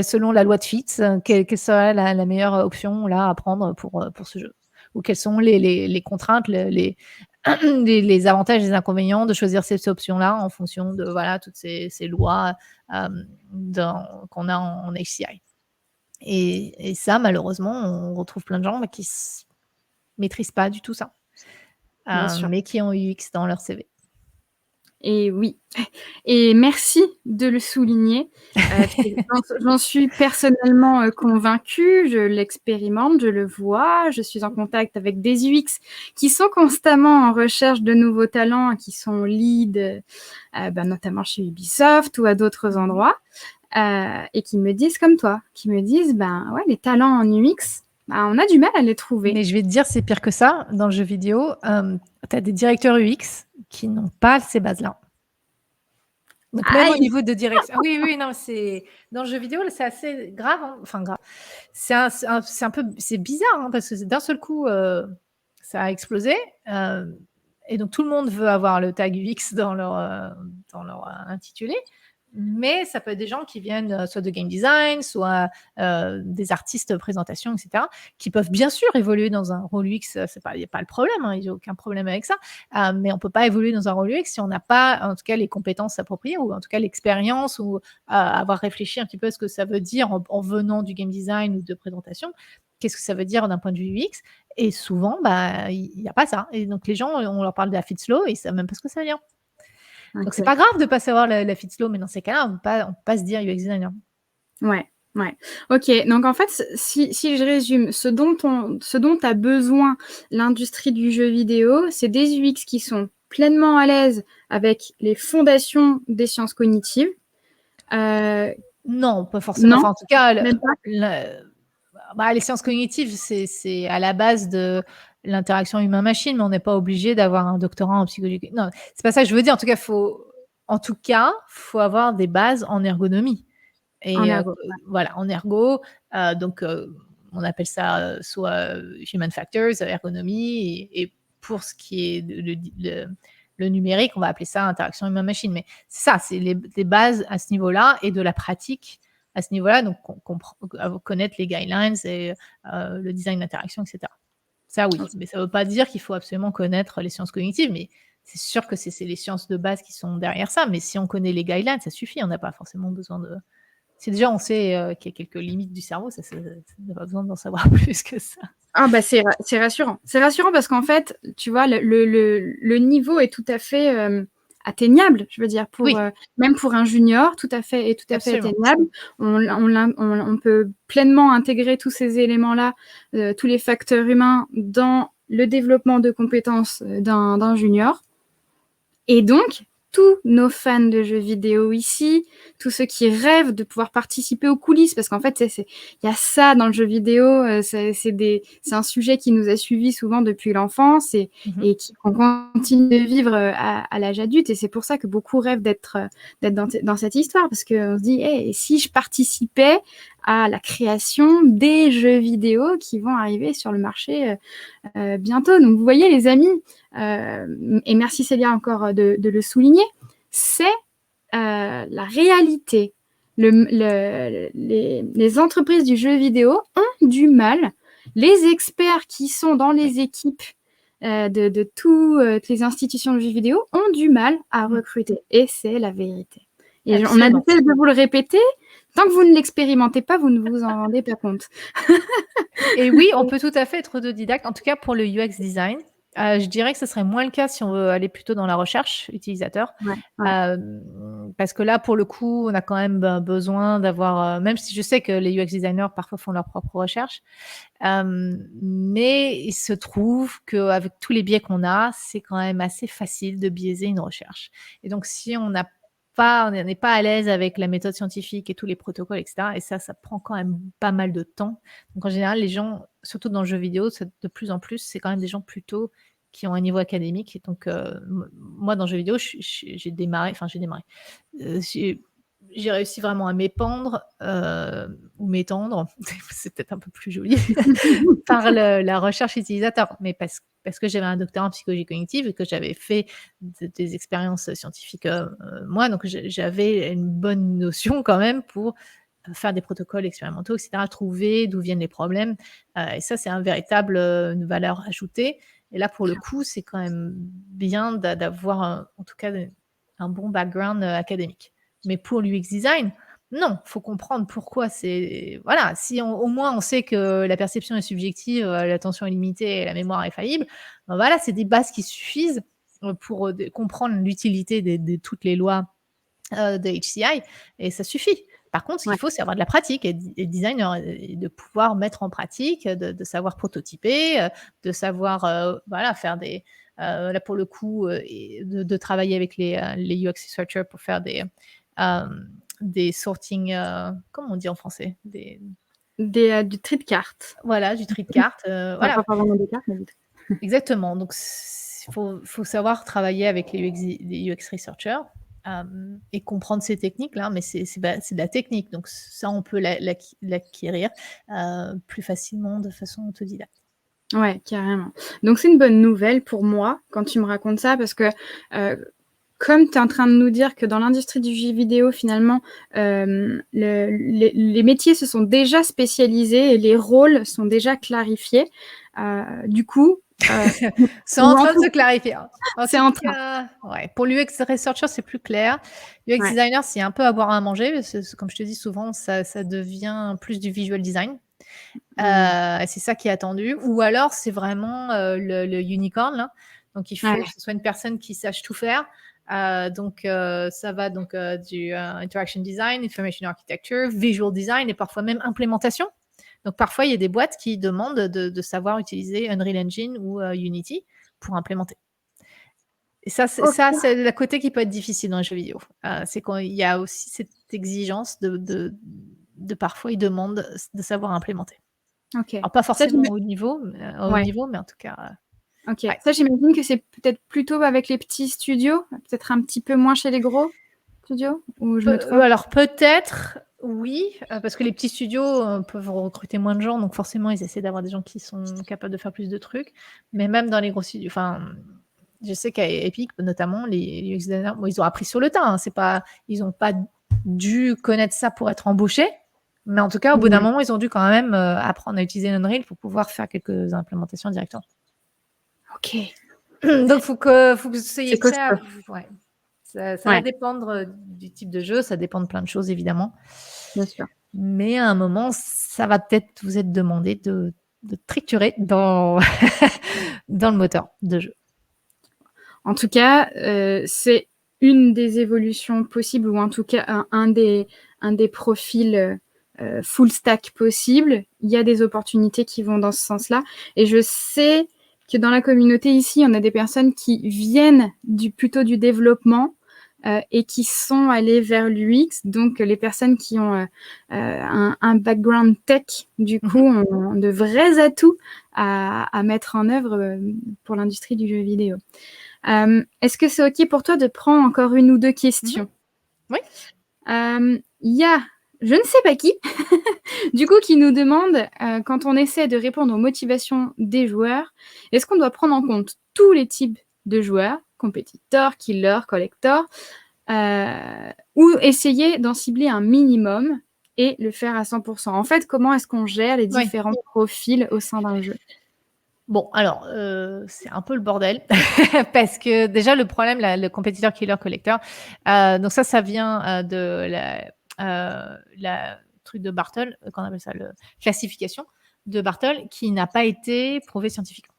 selon la loi de Fitts, quelle serait la meilleure option là à prendre pour ce jeu? Ou quelles sont les contraintes, les avantages et les inconvénients de choisir cette option-là en fonction de voilà, toutes ces lois qu'on a en HCI. Et ça, malheureusement, on retrouve plein de gens qui ne maîtrisent pas du tout ça, Bien sûr. mais qui ont UX dans leur CV. Et oui, et merci de le souligner. J'en suis personnellement convaincue, je l'expérimente, je le vois, je suis en contact avec des UX qui sont constamment en recherche de nouveaux talents, qui sont lead, notamment chez Ubisoft ou à d'autres endroits, et qui me disent comme toi, qui me disent, ouais, les talents en UX, on a du mal à les trouver. Mais je vais te dire, c'est pire que ça. Dans le jeu vidéo, tu as des directeurs UX qui n'ont pas ces bases-là. Donc, même au Aïe! niveau de direction. Oui, oui, non, c'est dans le jeu vidéo, c'est assez grave. Hein. Enfin, grave. C'est un peu, c'est bizarre hein, parce que d'un seul coup, ça a explosé. Et donc, tout le monde veut avoir le tag UX dans leur intitulé. Mais ça peut être des gens qui viennent soit de game design, soit des artistes présentation, etc., qui peuvent bien sûr évoluer dans un rôle UX. Il n'y a pas le problème, hein, il n'y a aucun problème avec ça. Mais on ne peut pas évoluer dans un rôle UX si on n'a pas, en tout cas, les compétences appropriées ou en tout cas l'expérience ou avoir réfléchi un petit peu à ce que ça veut dire en venant du game design ou de présentation. Qu'est-ce que ça veut dire d'un point de vue UX? Et souvent, il n'y a pas ça. Et donc, les gens, on leur parle de la fit slow et ils ne savent même pas ce que ça veut dire. Donc, c'est pas grave de pas savoir la fit slow, mais dans ces cas-là, on peut pas se dire UX designer. Ouais, ouais. OK, donc en fait, si je résume, ce dont a besoin l'industrie du jeu vidéo, c'est des UX qui sont pleinement à l'aise avec les fondations des sciences cognitives. Non, pas forcément. Non? Enfin, en tout cas, Même pas? les sciences cognitives, c'est à la base de l'interaction humain-machine, mais on n'est pas obligé d'avoir un doctorat en psychologie. Non, c'est pas ça que je veux dire. En tout cas, faut avoir des bases en ergonomie. En Et ergo. voilà, en ergo, donc on appelle ça soit human factors, ergonomie, et pour ce qui est le numérique, on va appeler ça interaction humain-machine. Mais c'est ça, c'est les bases à ce niveau-là et de la pratique à ce niveau-là, donc connaître les guidelines et le design d'interaction, etc. Ça, oui, mais ça ne veut pas dire qu'il faut absolument connaître les sciences cognitives, mais c'est sûr que c'est les sciences de base qui sont derrière ça. Mais si on connaît les guidelines, ça suffit. On n'a pas forcément besoin de... Si déjà on sait qu'il y a quelques limites du cerveau, ça n'a pas besoin d'en savoir plus que ça. Ah c'est rassurant. C'est rassurant parce qu'en fait, tu vois, le niveau est tout à fait atteignable, je veux dire, Oui, même pour un junior, tout à fait absolument. atteignable. On peut pleinement intégrer tous ces éléments-là, tous les facteurs humains dans le développement de compétences d'un junior. Et donc, tous nos fans de jeux vidéo ici, tous ceux qui rêvent de pouvoir participer aux coulisses, parce qu'en fait, il y a ça dans le jeu vidéo, c'est un sujet qui nous a suivis souvent depuis l'enfance et qu'on continue de vivre à l'âge adulte. Et c'est pour ça que beaucoup rêvent d'être dans cette histoire, parce qu'on se dit, hey, si je participais à la création des jeux vidéo qui vont arriver sur le marché bientôt. Donc, vous voyez, les amis, et merci Célia encore de le souligner, c'est la réalité. Les entreprises du jeu vidéo ont du mal. Les experts qui sont dans les équipes de toutes les institutions de jeux vidéo ont du mal à recruter. Et c'est la vérité. Et on a essayé de vous le répéter. Tant que vous ne l'expérimentez pas, vous ne vous en rendez pas compte. Et oui, on peut tout à fait être autodidacte. En tout cas, pour le UX design, je dirais que ce serait moins le cas si on veut aller plutôt dans la recherche utilisateur. Parce que là, pour le coup, on a quand même besoin d'avoir, même si je sais que les UX designers parfois font leur propre recherche, mais il se trouve qu'avec tous les biais qu'on a, c'est quand même assez facile de biaiser une recherche. Et donc, si on n'est pas à l'aise avec la méthode scientifique et tous les protocoles, etc. Et ça prend quand même pas mal de temps. Donc, en général, les gens, surtout dans le jeu vidéo, de plus en plus, c'est quand même des gens plutôt qui ont un niveau académique. Et donc, moi, dans le jeu vidéo, j'ai démarré. J'ai réussi vraiment à m'épandre ou m'étendre, c'est peut-être un peu plus joli, par la recherche utilisateur. Mais parce que j'avais un doctorat en psychologie cognitive et que j'avais fait des expériences scientifiques moi, donc j'avais une bonne notion quand même pour faire des protocoles expérimentaux, etc., trouver d'où viennent les problèmes. Et ça, c'est une véritable valeur ajoutée. Et là, pour le coup, c'est quand même bien d'avoir, en tout cas, un bon background académique. Mais pour l'UX design, non, il faut comprendre pourquoi c'est... Voilà, si au moins on sait que la perception est subjective, l'attention est limitée et la mémoire est faillible, ben voilà, c'est des bases qui suffisent pour comprendre l'utilité de toutes les lois de HCI, et ça suffit. Par contre, ce qu'il faut, c'est avoir de la pratique et designer, et de pouvoir mettre en pratique, de savoir prototyper, de savoir voilà, faire des... là, pour le coup, de travailler avec les UX researchers pour faire des sorting, comment on dit en français, du tri de cartes. Voilà, du tri de cartes. Voilà. Pas vraiment des cartes, mais Exactement. Donc, il faut savoir travailler avec les UX researchers et comprendre ces techniques-là, mais c'est de la technique. Donc, ça, on peut l'acquérir plus facilement de façon autodidacte. Ouais, carrément. Donc, c'est une bonne nouvelle pour moi quand tu me racontes ça, parce que comme tu es en train de nous dire que dans l'industrie du jeu vidéo, finalement, les métiers se sont déjà spécialisés et les rôles sont déjà clarifiés. Du coup... c'est en train de se clarifier. C'est en train. Ouais. Pour l'UX researcher, c'est plus clair. UX designer, c'est un peu à boire à manger. Comme je te dis souvent, ça devient plus du visual design. C'est ça qui est attendu. Ou alors, c'est vraiment le unicorn. Là. Donc, il faut que ce soit une personne qui sache tout faire. Donc, ça va donc du interaction design, information architecture, visual design et parfois même implémentation. Donc, parfois, il y a des boîtes qui demandent de savoir utiliser Unreal Engine ou Unity pour implémenter. Et ça, c'est le côté qui peut être difficile dans les jeux vidéo. C'est qu'il y a aussi cette exigence de parfois, ils demandent de savoir implémenter. Alors, pas forcément au niveau, mais en tout cas... Ok, ça, j'imagine que c'est peut-être plutôt avec les petits studios, peut-être un petit peu moins chez les gros studios, ou je me trompe? Alors, peut-être... Oui, parce que les petits studios peuvent recruter moins de gens, donc forcément, ils essaient d'avoir des gens qui sont capables de faire plus de trucs. Mais même dans les gros studios, je sais qu'à Epic, notamment, les UX designers, ils ont appris sur le tas. Ils n'ont pas dû connaître ça pour être embauchés. Mais en tout cas, au bout d'un moment, ils ont dû quand même apprendre à utiliser Unreal pour pouvoir faire quelques implémentations directement. Ok. Donc, il faut que vous soyez prêts à... Ça va dépendre du type de jeu, ça dépend de plein de choses, évidemment. Bien sûr. Mais à un moment, ça va peut-être vous être demandé de triturer dans le moteur de jeu. En tout cas, c'est une des évolutions possibles, ou en tout cas un des profils full stack possibles. Il y a des opportunités qui vont dans ce sens-là. Et je sais que dans la communauté ici, on a des personnes qui viennent plutôt du développement, et qui sont allés vers l'UX. Donc, les personnes qui ont un background tech, du coup, ont de vrais atouts à mettre en œuvre pour l'industrie du jeu vidéo. Est-ce que c'est OK pour toi de prendre encore une ou deux questions? Oui. Il y a, je ne sais pas qui, du coup, qui nous demande, quand on essaie de répondre aux motivations des joueurs, est-ce qu'on doit prendre en compte tous les types de joueurs, compétiteurs, killers, collectors, ou essayer d'en cibler un minimum et le faire à 100%? En fait, comment est-ce qu'on gère les différents profils au sein d'un jeu? Bon, alors, c'est un peu le bordel parce que déjà le problème, le compétiteur killer collector, donc ça vient de la truc de Bartle, qu'on appelle ça, la classification de Bartle, qui n'a pas été prouvée scientifiquement.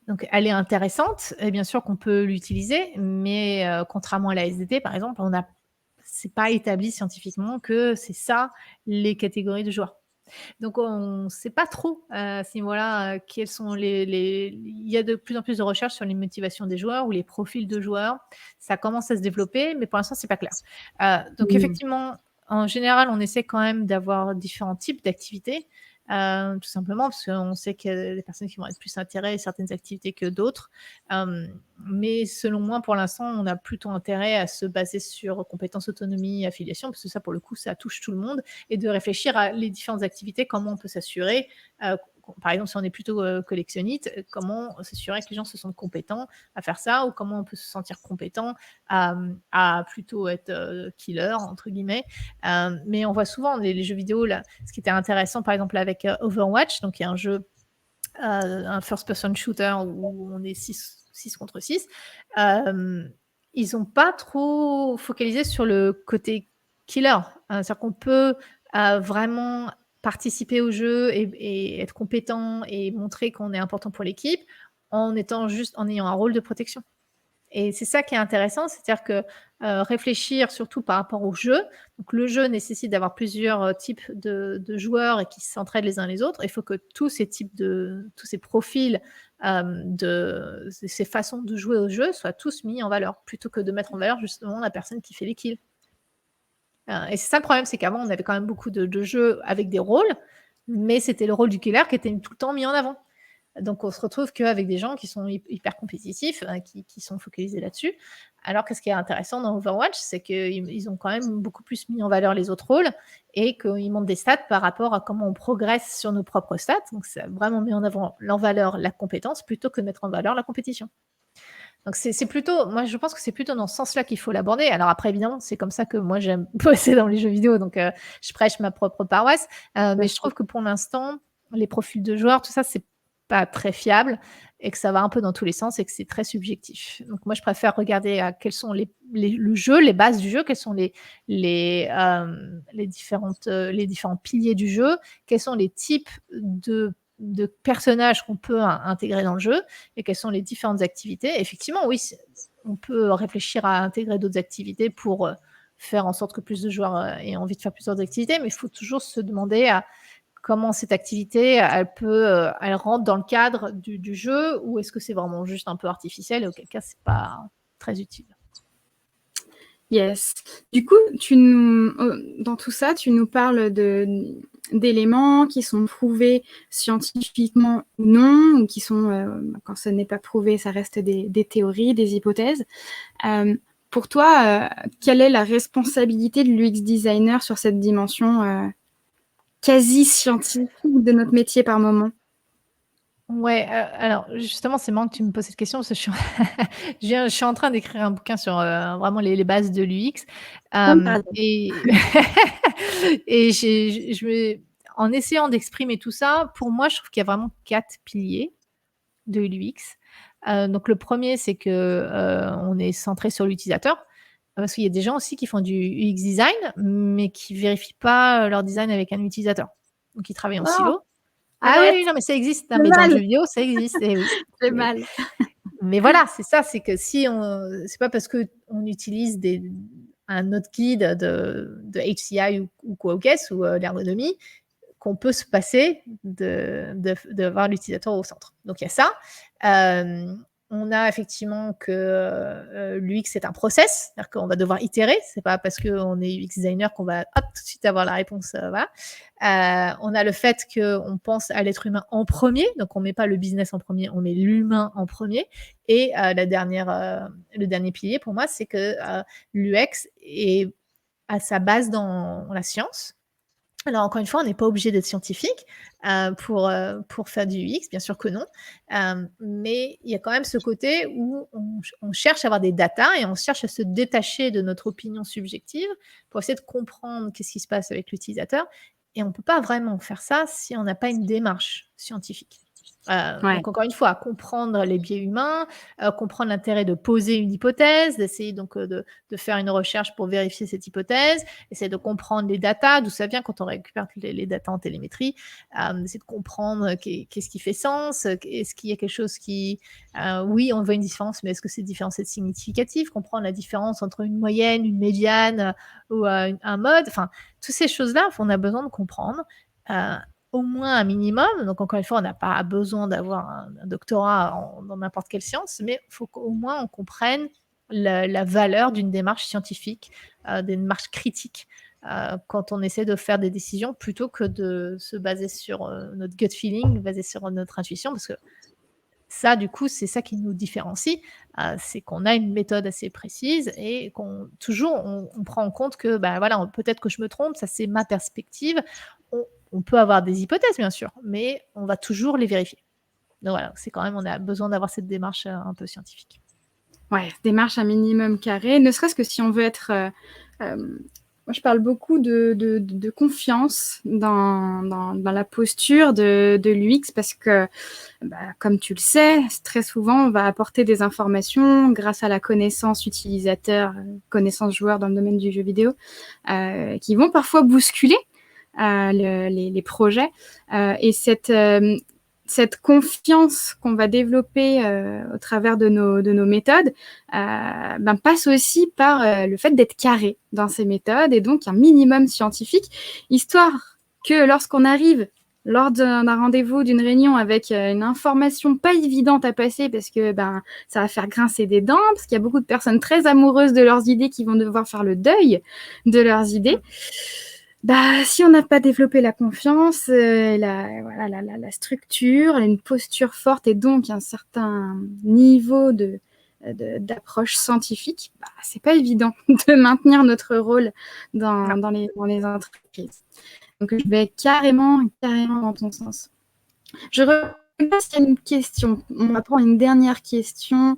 Donc elle est intéressante et bien sûr qu'on peut l'utiliser, mais contrairement à la SDT par exemple, c'est pas établi scientifiquement que c'est ça les catégories de joueurs. Donc on ne sait pas trop à ce niveau-là quels sont il y a de plus en plus de recherches sur les motivations des joueurs ou les profils de joueurs. Ça commence à se développer, mais pour l'instant, c'est pas clair. Donc effectivement, en général, on essaie quand même d'avoir différents types d'activités, tout simplement parce qu'on sait qu'il y a des personnes qui vont être plus intéressées à certaines activités que d'autres. Mais selon moi, pour l'instant, on a plutôt intérêt à se baser sur compétences, autonomie, affiliation, parce que ça, pour le coup, ça touche tout le monde, et de réfléchir à les différentes activités, comment on peut s'assurer, par exemple, si on est plutôt collectionniste, comment s'assurer que les gens se sentent compétents à faire ça, ou comment on peut se sentir compétent à plutôt être killer, entre guillemets. Mais on voit souvent les jeux vidéo, là, ce qui était intéressant, par exemple, avec Overwatch, donc il y a un jeu, un first-person shooter où on est 6 contre 6. Ils n'ont pas trop focalisé sur le côté killer. C'est-à-dire qu'on peut vraiment participer au jeu et être compétent et montrer qu'on est important pour l'équipe en ayant un rôle de protection. Et c'est ça qui est intéressant, c'est-à-dire que réfléchir surtout par rapport au jeu. Donc le jeu nécessite d'avoir plusieurs types de joueurs et qui s'entraident les uns les autres. Il faut que tous ces profils, ces façons de jouer au jeu soient tous mis en valeur, plutôt que de mettre en valeur justement la personne qui fait les kills. Et c'est ça le problème, c'est qu'avant on avait quand même beaucoup de jeux avec des rôles, mais c'était le rôle du killer qui était tout le temps mis en avant. Donc on se retrouve qu'avec des gens qui sont hyper compétitifs, qui sont focalisés là-dessus. Alors que ce qui est intéressant dans Overwatch, c'est qu'ils ont quand même beaucoup plus mis en valeur les autres rôles et qu'ils montrent des stats par rapport à comment on progresse sur nos propres stats. Donc ça a vraiment mis en avant valeur la compétence plutôt que de mettre en valeur la compétition. Donc c'est plutôt, moi je pense que c'est plutôt dans ce sens-là qu'il faut l'aborder. Alors après évidemment c'est comme ça que moi j'aime bosser dans les jeux vidéo, donc je prêche ma propre paroisse. Mais je trouve que pour l'instant les profils de joueurs, tout ça c'est pas très fiable et que ça va un peu dans tous les sens et que c'est très subjectif. Donc moi je préfère regarder à quels sont le jeu, les bases du jeu, quels sont les différents piliers du jeu, quels sont les types de personnages qu'on peut intégrer dans le jeu et quelles sont les différentes activités. Effectivement, oui, on peut réfléchir à intégrer d'autres activités pour faire en sorte que plus de joueurs aient envie de faire plusieurs activités, mais il faut toujours se demander à comment cette activité, elle rentre dans le cadre du jeu, ou est-ce que c'est vraiment juste un peu artificiel et auquel cas c'est pas très utile. Yes. Du coup, dans tout ça, tu nous parles d'éléments qui sont prouvés scientifiquement ou non, ou qui sont, quand ce n'est pas prouvé, ça reste des théories, des hypothèses. Pour toi, quelle est la responsabilité de l'UX designer sur cette dimension quasi scientifique de notre métier par moment? Ouais, alors justement, c'est marrant que tu me poses cette question parce que je suis en train d'écrire un bouquin sur vraiment les bases de l'UX. Et en essayant d'exprimer tout ça, pour moi, je trouve qu'il y a vraiment 4 piliers de l'UX. Donc le premier, c'est que on est centré sur l'utilisateur. Parce qu'il y a des gens aussi qui font du UX design, mais qui vérifient pas leur design avec un utilisateur. Donc ils travaillent en silo. Ah oui, non, mais ça existe. Non, mais dans le jeu vidéo, ça existe. Eh oui. C'est mal. Mais voilà, c'est ça, c'est que c'est pas parce qu'on utilise un autre guide de HCI ou quoi ou qu'est-ce, ou l'ergonomie, qu'on peut se passer de voir l'utilisateur au centre. Donc il y a ça. On a effectivement que l'UX, c'est un process, c'est-à-dire qu'on va devoir itérer. C'est pas parce qu'on est UX designer qu'on va hop, tout de suite avoir la réponse. Voilà. On a le fait qu'on pense à l'être humain en premier, donc on met pas le business en premier, on met l'humain en premier. Et le dernier pilier pour moi, c'est que l'UX est à sa base dans la science. Alors encore une fois, on n'est pas obligé d'être scientifique pour faire du UX, bien sûr que non. Mais il y a quand même ce côté où on cherche à avoir des datas et on cherche à se détacher de notre opinion subjective pour essayer de comprendre qu'est-ce qui se passe avec l'utilisateur. Et on ne peut pas vraiment faire ça si on n'a pas une démarche scientifique. Ouais. Donc encore une fois, comprendre les biais humains, comprendre l'intérêt de poser une hypothèse, d'essayer donc de faire une recherche pour vérifier cette hypothèse, essayer de comprendre les datas, d'où ça vient quand on récupère les datas en télémétrie, essayer de comprendre qu'est-ce qui fait sens, est-ce qu'il y a quelque chose qui, oui, on voit une différence, mais est-ce que cette différence est significative, comprendre la différence entre une moyenne, une médiane ou un mode, enfin, toutes ces choses-là, on a besoin de comprendre. Au moins un minimum. Donc, encore une fois, on n'a pas besoin d'avoir un doctorat dans n'importe quelle science, mais il faut qu'au moins on comprenne la valeur d'une démarche scientifique, des démarches critiques, quand on essaie de faire des décisions plutôt que de se baser sur notre gut feeling, baser sur notre intuition, parce que ça, du coup, c'est ça qui nous différencie, c'est qu'on a une méthode assez précise et toujours on prend en compte que, bah, voilà, peut-être que je me trompe, ça c'est ma perspective. On peut avoir des hypothèses, bien sûr, mais on va toujours les vérifier. Donc voilà, c'est quand même, on a besoin d'avoir cette démarche un peu scientifique. Ouais, démarche un minimum carré, ne serait-ce que si on veut être... moi, je parle beaucoup de confiance dans la posture de l'UX parce que, bah, comme tu le sais, très souvent, on va apporter des informations grâce à la connaissance utilisateur, connaissance joueur dans le domaine du jeu vidéo, qui vont parfois bousculer les projets. Et cette confiance qu'on va développer au travers de nos méthodes passe aussi par le fait d'être carré dans ces méthodes et donc un minimum scientifique, histoire que lorsqu'on arrive lors d'un rendez-vous, d'une réunion avec une information pas évidente à passer parce que ça va faire grincer des dents, parce qu'il y a beaucoup de personnes très amoureuses de leurs idées qui vont devoir faire le deuil de leurs idées. Si on n'a pas développé la confiance, la structure, une posture forte et donc un certain niveau d'approche scientifique, c'est pas évident de maintenir notre rôle dans les entreprises. Donc je vais carrément dans ton sens. Je regarde s'il y a une question. On va prendre une dernière question.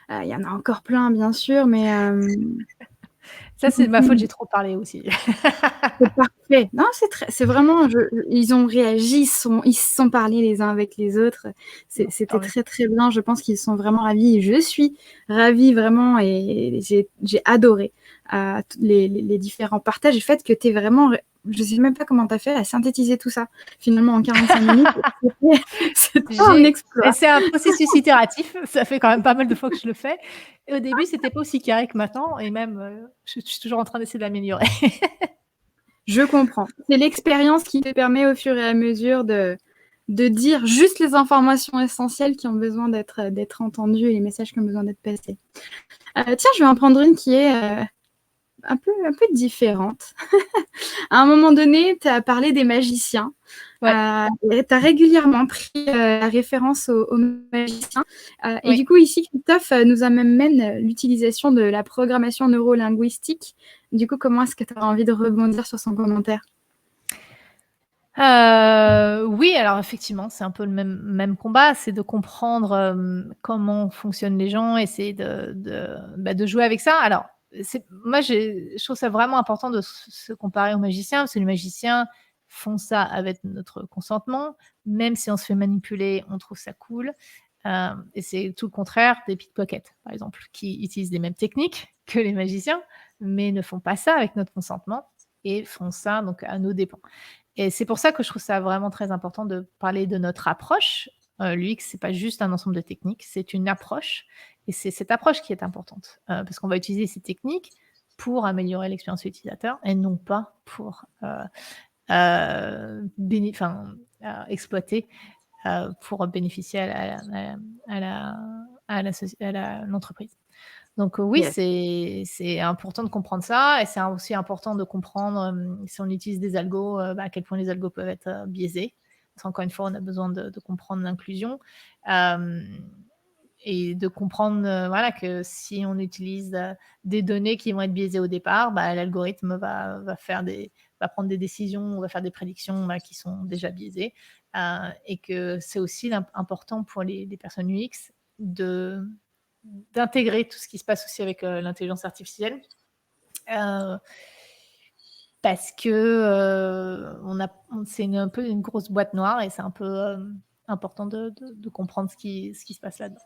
Il y en a encore plein, bien sûr, mais... Ça, c'est de ma faute, j'ai trop parlé aussi. C'est parfait. Non, c'est vraiment... ils ont réagi, ils se sont parlé les uns avec les autres. C'était très, très bien. Je pense qu'ils sont vraiment ravis. Je suis ravie, vraiment, et j'ai adoré les différents partages. Le fait que tu es vraiment... Je ne sais même pas comment tu as fait à synthétiser tout ça, finalement, en 45 minutes. C'était un exploit. C'est un processus itératif. Ça fait quand même pas mal de fois que je le fais. Et au début, c'était pas aussi carré que maintenant. Et même, je suis toujours en train d'essayer de l'améliorer. Je comprends. C'est l'expérience qui te permet au fur et à mesure de dire juste les informations essentielles qui ont besoin d'être entendues et les messages qui ont besoin d'être passés. Tiens, je vais en prendre une qui est un peu différente. À un moment donné, tu as parlé des magiciens. Ouais. Tu as régulièrement pris la référence aux magiciens. Et du coup, ici, Christophe nous amène l'utilisation de la programmation neurolinguistique. Du coup, comment est-ce que tu as envie de rebondir sur son commentaire ? Oui, alors effectivement, c'est un peu le même combat, c'est de comprendre comment fonctionnent les gens, essayer de jouer avec ça. Alors, moi, je trouve ça vraiment important de se comparer aux magiciens, parce que les magiciens font ça avec notre consentement, même si on se fait manipuler, on trouve ça cool. Et c'est tout le contraire des pickpockets, par exemple, qui utilisent les mêmes techniques que les magiciens, mais ne font pas ça avec notre consentement et font ça donc à nos dépens. Et c'est pour ça que je trouve ça vraiment très important de parler de notre approche. L'UX, c'est pas juste un ensemble de techniques, c'est une approche et c'est cette approche qui est importante, parce qu'on va utiliser ces techniques pour améliorer l'expérience utilisateur et non pas pour exploiter pour bénéficier à à l'entreprise. Donc oui, Yes. c'est important de comprendre ça et c'est aussi important de comprendre, si on utilise des algos, à quel point les algos peuvent être, biaisés. Parce qu'encore une fois, on a besoin de comprendre l'inclusion, hem et de comprendre, voilà, que si on utilise, des données qui vont être biaisées au départ, l'algorithme va prendre des décisions, va faire des prédictions, qui sont déjà biaisées, et que c'est aussi important pour les personnes UX de d'intégrer tout ce qui se passe aussi avec, l'intelligence artificielle, heu, parce que, c'est un peu une grosse boîte noire et c'est un peu, important de comprendre ce qui se passe là-dedans.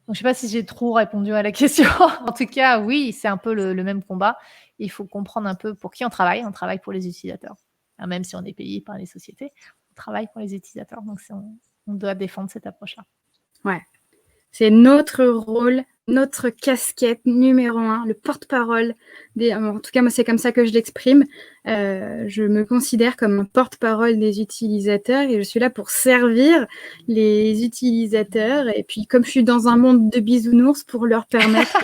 Donc je sais pas si j'ai trop répondu à la question. En tout cas, oui, c'est un peu le même combat. Il faut comprendre un peu pour qui on travaille. On travaille pour les utilisateurs. Même si on est payé par les sociétés, on travaille pour les utilisateurs. Donc on doit défendre cette approche-là. Ouais. C'est notre rôle, notre casquette numéro 1, le porte-parole en tout cas, moi, c'est comme ça que je l'exprime. Je me considère comme un porte-parole des utilisateurs et je suis là pour servir les utilisateurs. Et puis, comme je suis dans un monde de bisounours, pour leur permettre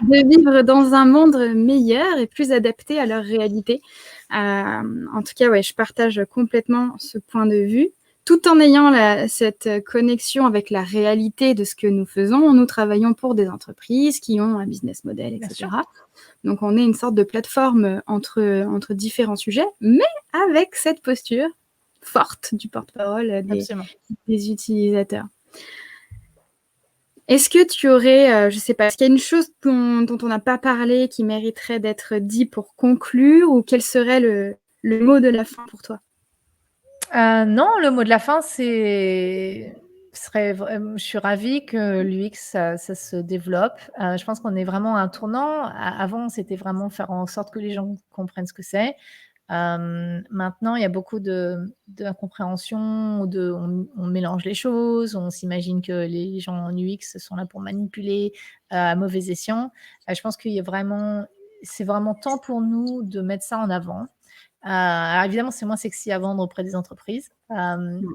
de vivre dans un monde meilleur et plus adapté à leur réalité. En tout cas, ouais, je partage complètement ce point de vue. Tout en ayant cette connexion avec la réalité de ce que nous faisons, nous travaillons pour des entreprises qui ont un business model, etc. Donc, on est une sorte de plateforme entre différents sujets, mais avec cette posture forte du porte-parole des utilisateurs. Est-ce que tu aurais, je sais pas, est-ce qu'il y a une chose dont on n'a pas parlé qui mériterait d'être dit pour conclure, ou quel serait le mot de la fin pour toi? Non, le mot de la fin, je suis ravie que l'UX, ça se développe. Je pense qu'on est vraiment à un tournant. Avant, c'était vraiment faire en sorte que les gens comprennent ce que c'est. Maintenant, il y a beaucoup d'incompréhension, on mélange les choses, on s'imagine que les gens en UX sont là pour manipuler, à mauvais escient. Je pense c'est vraiment temps pour nous de mettre ça en avant. Alors évidemment, c'est moins sexy à vendre auprès des entreprises,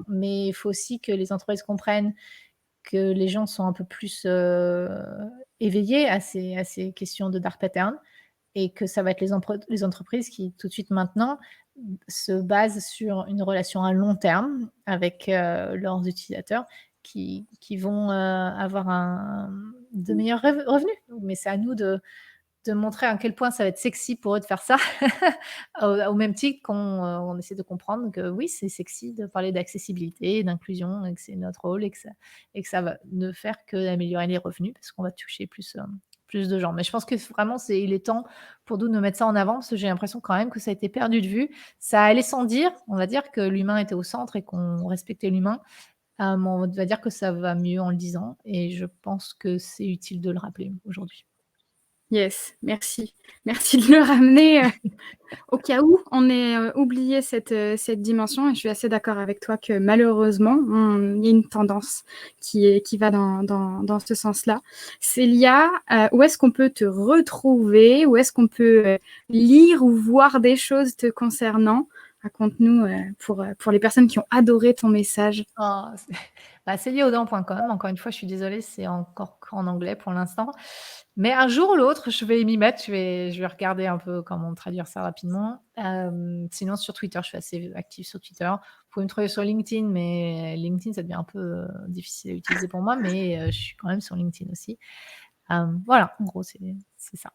mais il faut aussi que les entreprises comprennent que les gens sont un peu plus, éveillés à ces questions de dark pattern et que ça va être les entreprises qui, tout de suite maintenant, se basent sur une relation à long terme avec, leurs utilisateurs qui vont, avoir de meilleurs revenus. Mais c'est à nous de montrer à quel point ça va être sexy pour eux de faire ça, au même titre qu'on essaie de comprendre que oui, c'est sexy de parler d'accessibilité, d'inclusion et que c'est notre rôle et que ça va ne faire qu'améliorer les revenus parce qu'on va toucher plus de gens. Mais je pense que vraiment il est temps pour nous de mettre ça en avant parce que j'ai l'impression quand même que ça a été perdu de vue. Ça allait sans dire, on va dire que l'humain était au centre et qu'on respectait l'humain, mais on va dire que ça va mieux en le disant et je pense que c'est utile de le rappeler aujourd'hui. Yes, merci. Merci de le ramener, au cas où on ait, oublié cette dimension, et je suis assez d'accord avec toi que malheureusement, il y a une tendance qui va dans ce sens-là. Célia, où est-ce qu'on peut te retrouver? Où est-ce qu'on peut, lire ou voir des choses te concernant? Raconte-nous, pour les personnes qui ont adoré ton message. Oh, celiaudin.com. Encore une fois, je suis désolée, c'est encore qu'en anglais pour l'instant. Mais un jour ou l'autre, je vais m'y mettre. Je vais regarder un peu comment traduire ça rapidement. Sinon, sur Twitter, je suis assez active sur Twitter. Vous pouvez me trouver sur LinkedIn, mais LinkedIn, ça devient un peu difficile à utiliser pour moi, mais je suis quand même sur LinkedIn aussi. Voilà, en gros, c'est ça.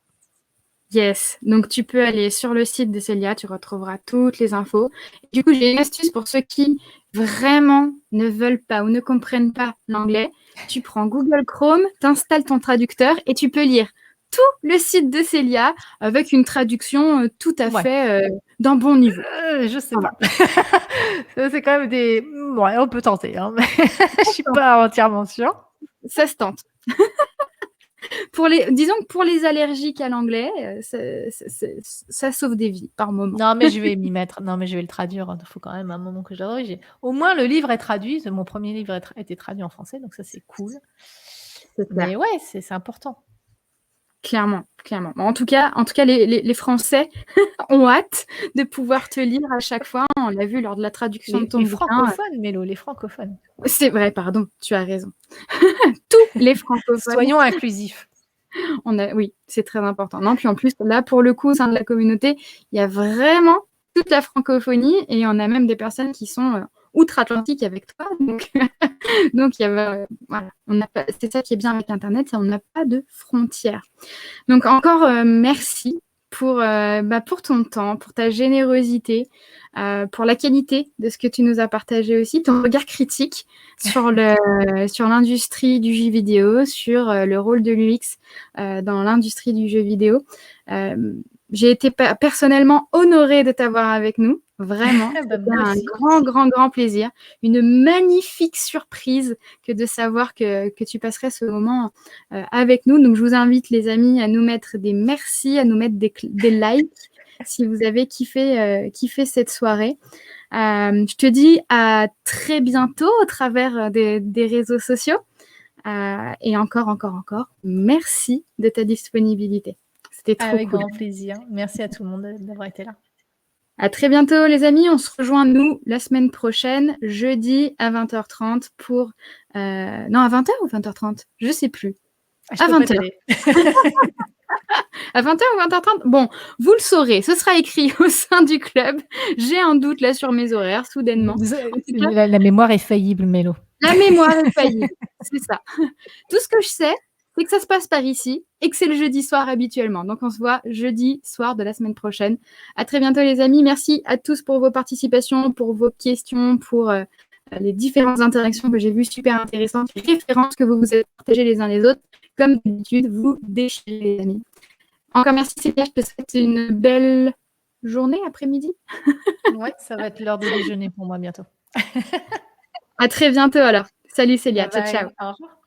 Yes, donc tu peux aller sur le site de Célia, tu retrouveras toutes les infos. Du coup, j'ai une astuce pour ceux qui vraiment ne veulent pas ou ne comprennent pas l'anglais. Tu prends Google Chrome, t'installes ton traducteur et tu peux lire tout le site de Célia avec une traduction tout à fait d'un bon niveau. Je sais pas. Ça, c'est quand même ouais, on peut tenter, hein, mais je suis pas entièrement sûre. Ça se tente. Disons que pour les allergiques à l'anglais, ça sauve des vies par moment. Non, mais je vais m'y mettre. Non, mais je vais le traduire. Il faut quand même un moment que je le Au moins, le livre est traduit. Mon premier livre a été traduit en français, donc ça, c'est cool. Mais ouais, c'est important. Clairement, clairement. En tout cas, les Français ont hâte de pouvoir te lire à chaque fois. On l'a vu lors de la traduction de ton Les bouquin. francophones, Mélo, les francophones. C'est vrai, pardon, tu as raison. Tous les francophones. Soyons inclusifs. Oui, c'est très important. Non, puis en plus, là, pour le coup, au sein de la communauté, il y a vraiment toute la francophonie et on a même des personnes qui sont outre-Atlantique avec toi. Donc voilà, c'est ça qui est bien avec Internet, on n'a pas de frontières. Donc encore merci pour ton temps, pour ta générosité, pour la qualité de ce que tu nous as partagé aussi, ton regard critique sur l'industrie du jeu vidéo, sur le rôle de l'UX dans l'industrie du jeu vidéo. J'ai été personnellement honorée de t'avoir avec nous. Vraiment, c'était un grand plaisir. Une magnifique surprise que de savoir que tu passerais ce moment avec nous. Donc, je vous invite, les amis, à nous mettre des merci, à nous mettre des likes si vous avez kiffé cette soirée. Je te dis à très bientôt au travers des réseaux sociaux. Et encore, merci de ta disponibilité. C'était trop Avec cool. grand plaisir. Merci à tout le monde d'avoir été là. À très bientôt, les amis. On se rejoint, nous, la semaine prochaine, jeudi à 20h30 pour... Non, à 20h ou 20h30 Je sais plus. À 20h. À 20h ou 20h30 Bon, vous le saurez. Ce sera écrit au sein du club. J'ai un doute là sur mes horaires, soudainement. La mémoire est faillible, Mélo. La mémoire est faillible, c'est ça. Tout ce que je sais, c'est que ça se passe par ici et que c'est le jeudi soir habituellement. Donc, on se voit jeudi soir de la semaine prochaine. À très bientôt, les amis. Merci à tous pour vos participations, pour vos questions, pour les différentes interactions que j'ai vues super intéressantes, les références que vous vous êtes partagées les uns les autres. Comme d'habitude, vous déchirez, les amis. Encore merci, Célia. Je te souhaite une belle journée, après-midi. Ouais, ça va être l'heure du déjeuner pour moi bientôt. À très bientôt, alors. Salut, Célia. Bye bye. Ciao, ciao. Au revoir.